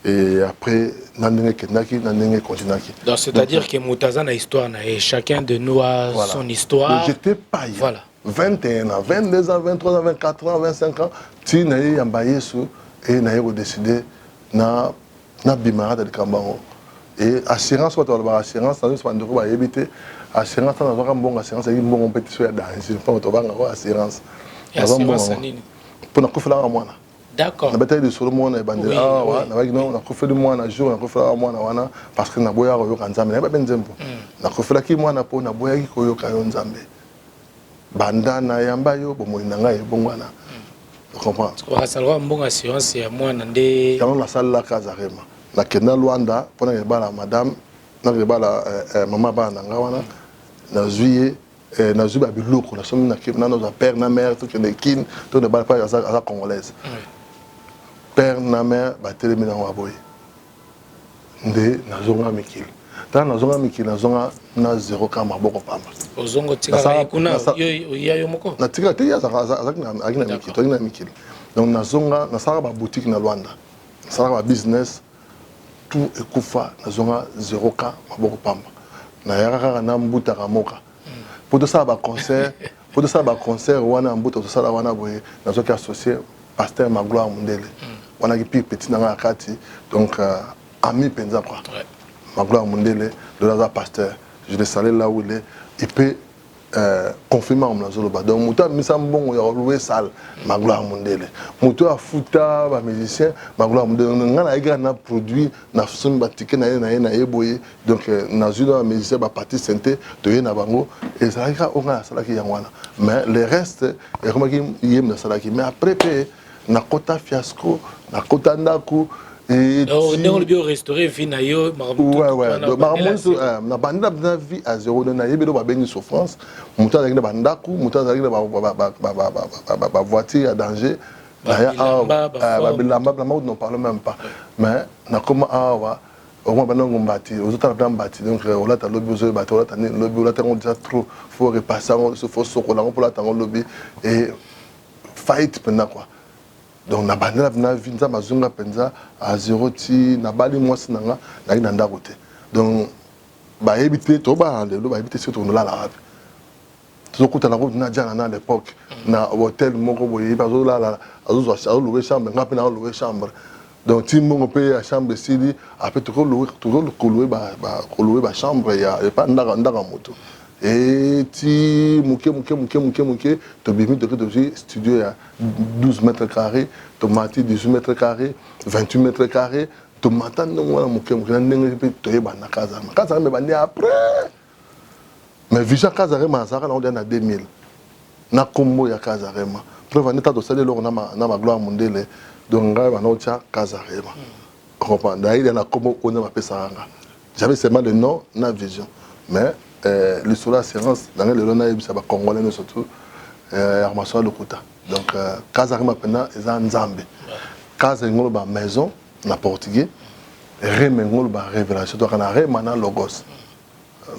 Speaker 2: et après nandenge kenaki nandenge continuaki
Speaker 1: donc c'est-à-dire que Moutaza a histoire et chacun de nous a son histoire.
Speaker 2: J'étais pas
Speaker 1: voilà
Speaker 2: 21 ans 22 ans 23 ans 24 ans 25 ans ti na ye yamba yesu et na ye décider na bimara de Kambango et assurance what ba assurance na so ndoko ba yebite assurance na zoka mbonga assurance yi mbonga compétition ya danger pas to banga ko assurance
Speaker 1: assurance nini
Speaker 2: pour na kufela mwana
Speaker 1: d'accord
Speaker 2: na bataille de Solomon na bandela wa na bagino na kufela mwana jour na kufela mwana wana parce que na boya ko yoka nzambe na ba benzembo na kufela ki mwana po na boya ki ko yoka yo nzambe banda na yamba yo bomo nanga ye bongwana tu comprends
Speaker 1: ko hasalwa mbonga assurance ya mwana nde
Speaker 2: quand la salle la Kazarema na kena Luanda pona yebala madame na yebala maman ba nanga wana na juillet na zuba biloko na somi na nos père na mère tout que les kin tout ne parle pas à congolaise père na mère ba telemi na waboy nde na zonga mikili ta na zonga mikili na zonga na 0 ka maboko pamba
Speaker 1: ozongo tika kuna yo moko
Speaker 2: na tika te ya za akina mikili to ina mikili donc na zonga na sala ba boutique na Luanda sala ba business tout ekufa na zonga 0 ka maboko pamba na yaka na mbuta kamoka pour tout ça ba concert wana mbuta tout ça wana boye na zoki associé pasteur Magloire Mundele wana ki petit na kati donc ami penza quoi Magloire Mundele de la pasteur je le salue là où il est il peut confirmer en zoloba donc muta misa mbongo ya louer salle Magloire Mundele muto afuta ba musicien Magloire Mundele ngana ega na produit na somme ba ticket na yeboye donc na zudo musicien ba partie santé to yena bango et ça ika onga sala ki yangwana mais le reste et comment ki yem na sala ki mais après na kota fiasco na kota ndaku et
Speaker 1: donc on le bio restaurer vina yo
Speaker 2: ouais donc na banda na vie à zéro na yebelo ba bengi souffrance muta za ba ndaku muta za ba voiture à danger ba bilamba n'en parle même pas mais na comment awa au moins banango mbati aux autres plan mbati donc on a ta lobby aux bati on a ta lobby on a on déjà trop faut repasser on faut sokola pour la tango lobby et fight pendant quoi donc na bandela na vinza mazunga penza à 0 ti na bali mwasi nanga na ina ndako te donc ba éviter to ba lelo ba éviter surtout la arabe to kuta na na jana na l'époque na hôtel moko boye ba zo la azo louer chambre ngapi na louer chambre donc ti mongo pe à chambre sili après to louer ba chambre ya pas ndaka moto et ti muke to bimi to studio ya 12 mètres carrés tomati 18 mètres carrés 28 mètres carrés tomata ndongo muke na ndenge pe to yeba na kaza me bandi après mais visa kaza rema saka na 2000 na kombo ya kaza rema preuve neta to sale lo na ma Gloire Mundele donc nga ba no tia kaza rema comprendre il na kombo on ma pesanga j'avais seulement le nom na vision mais le solar assurance dans le lona yebisa ba congolais surtout armation lokuta donc kaza rema pena eza nzambe kaza ngolo ba maison na portugais reme ngolo ba révélation donc na rema na logos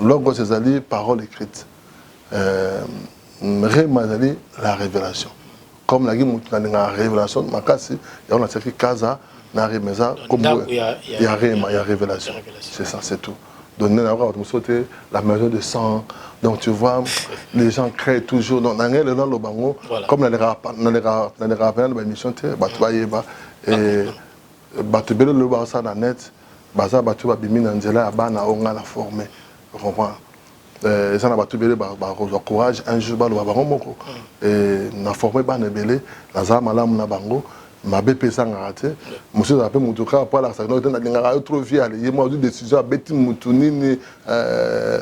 Speaker 2: Logo c'est parole écrite. Réma la révélation. Comme la guimou la révélation, makasi, on a fait casa, na remeza, comme il y a réma, il y a révélation. C'est ça, c'est tout. Donner la maison de sang. Donc tu vois, les gens créent toujours. Donc dans le bango, comme dans les rappels de l'émission, et batubelo le barça na net, baza batu babimi na nzela abana onga la formé. Vous comprenez? Et ça n'a pas tout belé, courage, un jour, bah, et na formé bana belé, la zama la muna bango, ma BP ça n'a raté. Monsieur a appelé mon tour après la ça n'a trop vieux, il y a moi des décisions à Betty Moutounini, à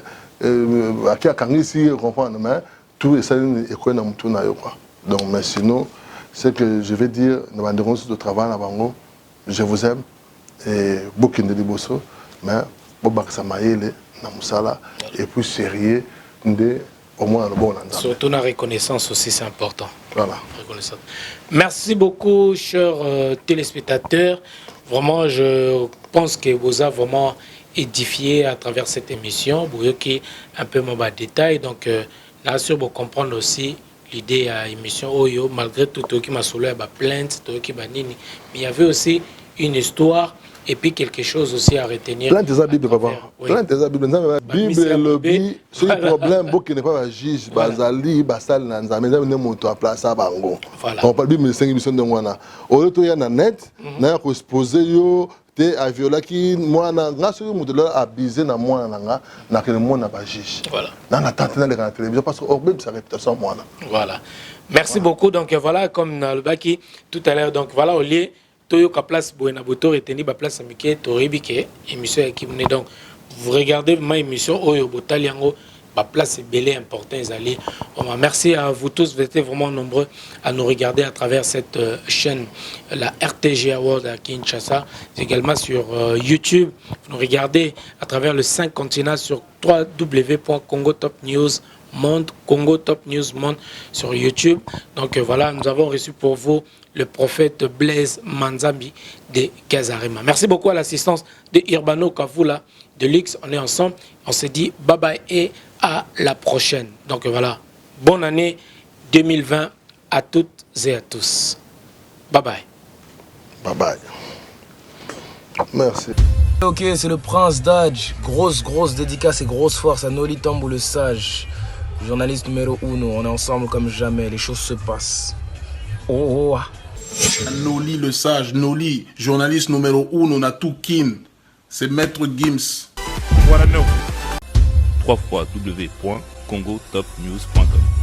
Speaker 2: qui a quand ici, comprendre, mais tout est ça est quoi dans Moutouna quoi. Donc mais sinon, c'est que je vais dire, nous avons de travail à bango, je vous aime et beaucoup de liboso, mais Bobak Samaïle. Et puis sérieux, au moins le bon.
Speaker 1: Surtout la reconnaissance aussi, c'est important.
Speaker 2: Voilà.
Speaker 1: Merci beaucoup, chers téléspectateurs. Vraiment, je pense que vous avez vraiment édifié à travers cette émission. Vous voyez un peu mon détail. Donc, là, sûr, vous comprendre aussi l'idée à l'émission Oyo, malgré tout, qui m'a soulevé à plainte, mais il y avait aussi une histoire. Et puis quelque chose aussi à retenir.
Speaker 2: Plein de Bible, papa. Plein de Bible. Bible, lobby, c'est un problème, beaucoup n'est pas juge, Bazali, Basal, Nanzamé, ne monte à place à Bango. On parle de Bible, 5 émissions de Moana. Au lieu de y a net, n'a pas exposé yo, te a violé qui, moi, n'a sur le monde abusé na moi, n'a que le monde n'a pas juge. Voilà. N'a tenté de la télévision parce que Bible, sa réputation, moi.
Speaker 1: Voilà. Merci beaucoup. Donc voilà, comme le Baki tout à l'heure, donc voilà, au lieu. Toyoka place Boenaboto retenu ba place amike Toribike émission qui venait donc vous regardez ma émission Oyo Botaliango ba place belé important ezali. Merci à vous tous, vous êtes vraiment nombreux à nous regarder à travers cette chaîne la RTG Award à Kinshasa, également sur YouTube. Vous nous regardez à travers le 5 continents sur www.congo Top News Monde, Congo Top News Monde sur YouTube. Donc voilà, nous avons reçu pour vous le prophète Blaise Manzambi de Kazarema. Merci beaucoup à l'assistance de Irbano Kavula de Lix. On est ensemble. On se dit bye bye et à la prochaine. Donc voilà, bonne année 2020 à toutes et à tous. Bye bye.
Speaker 2: Bye bye. Merci.
Speaker 3: Ok, c'est le Prince Dodge. Grosse dédicace et grosse force à Noli Tambou le Sage. Journaliste numéro 1. On est ensemble comme jamais. Les choses se passent. Oh.
Speaker 4: Noli le sage, Noli, journaliste numéro 1, on a tout kin. C'est Maître Gims.
Speaker 5: Voilà, no. www.congotopnews.com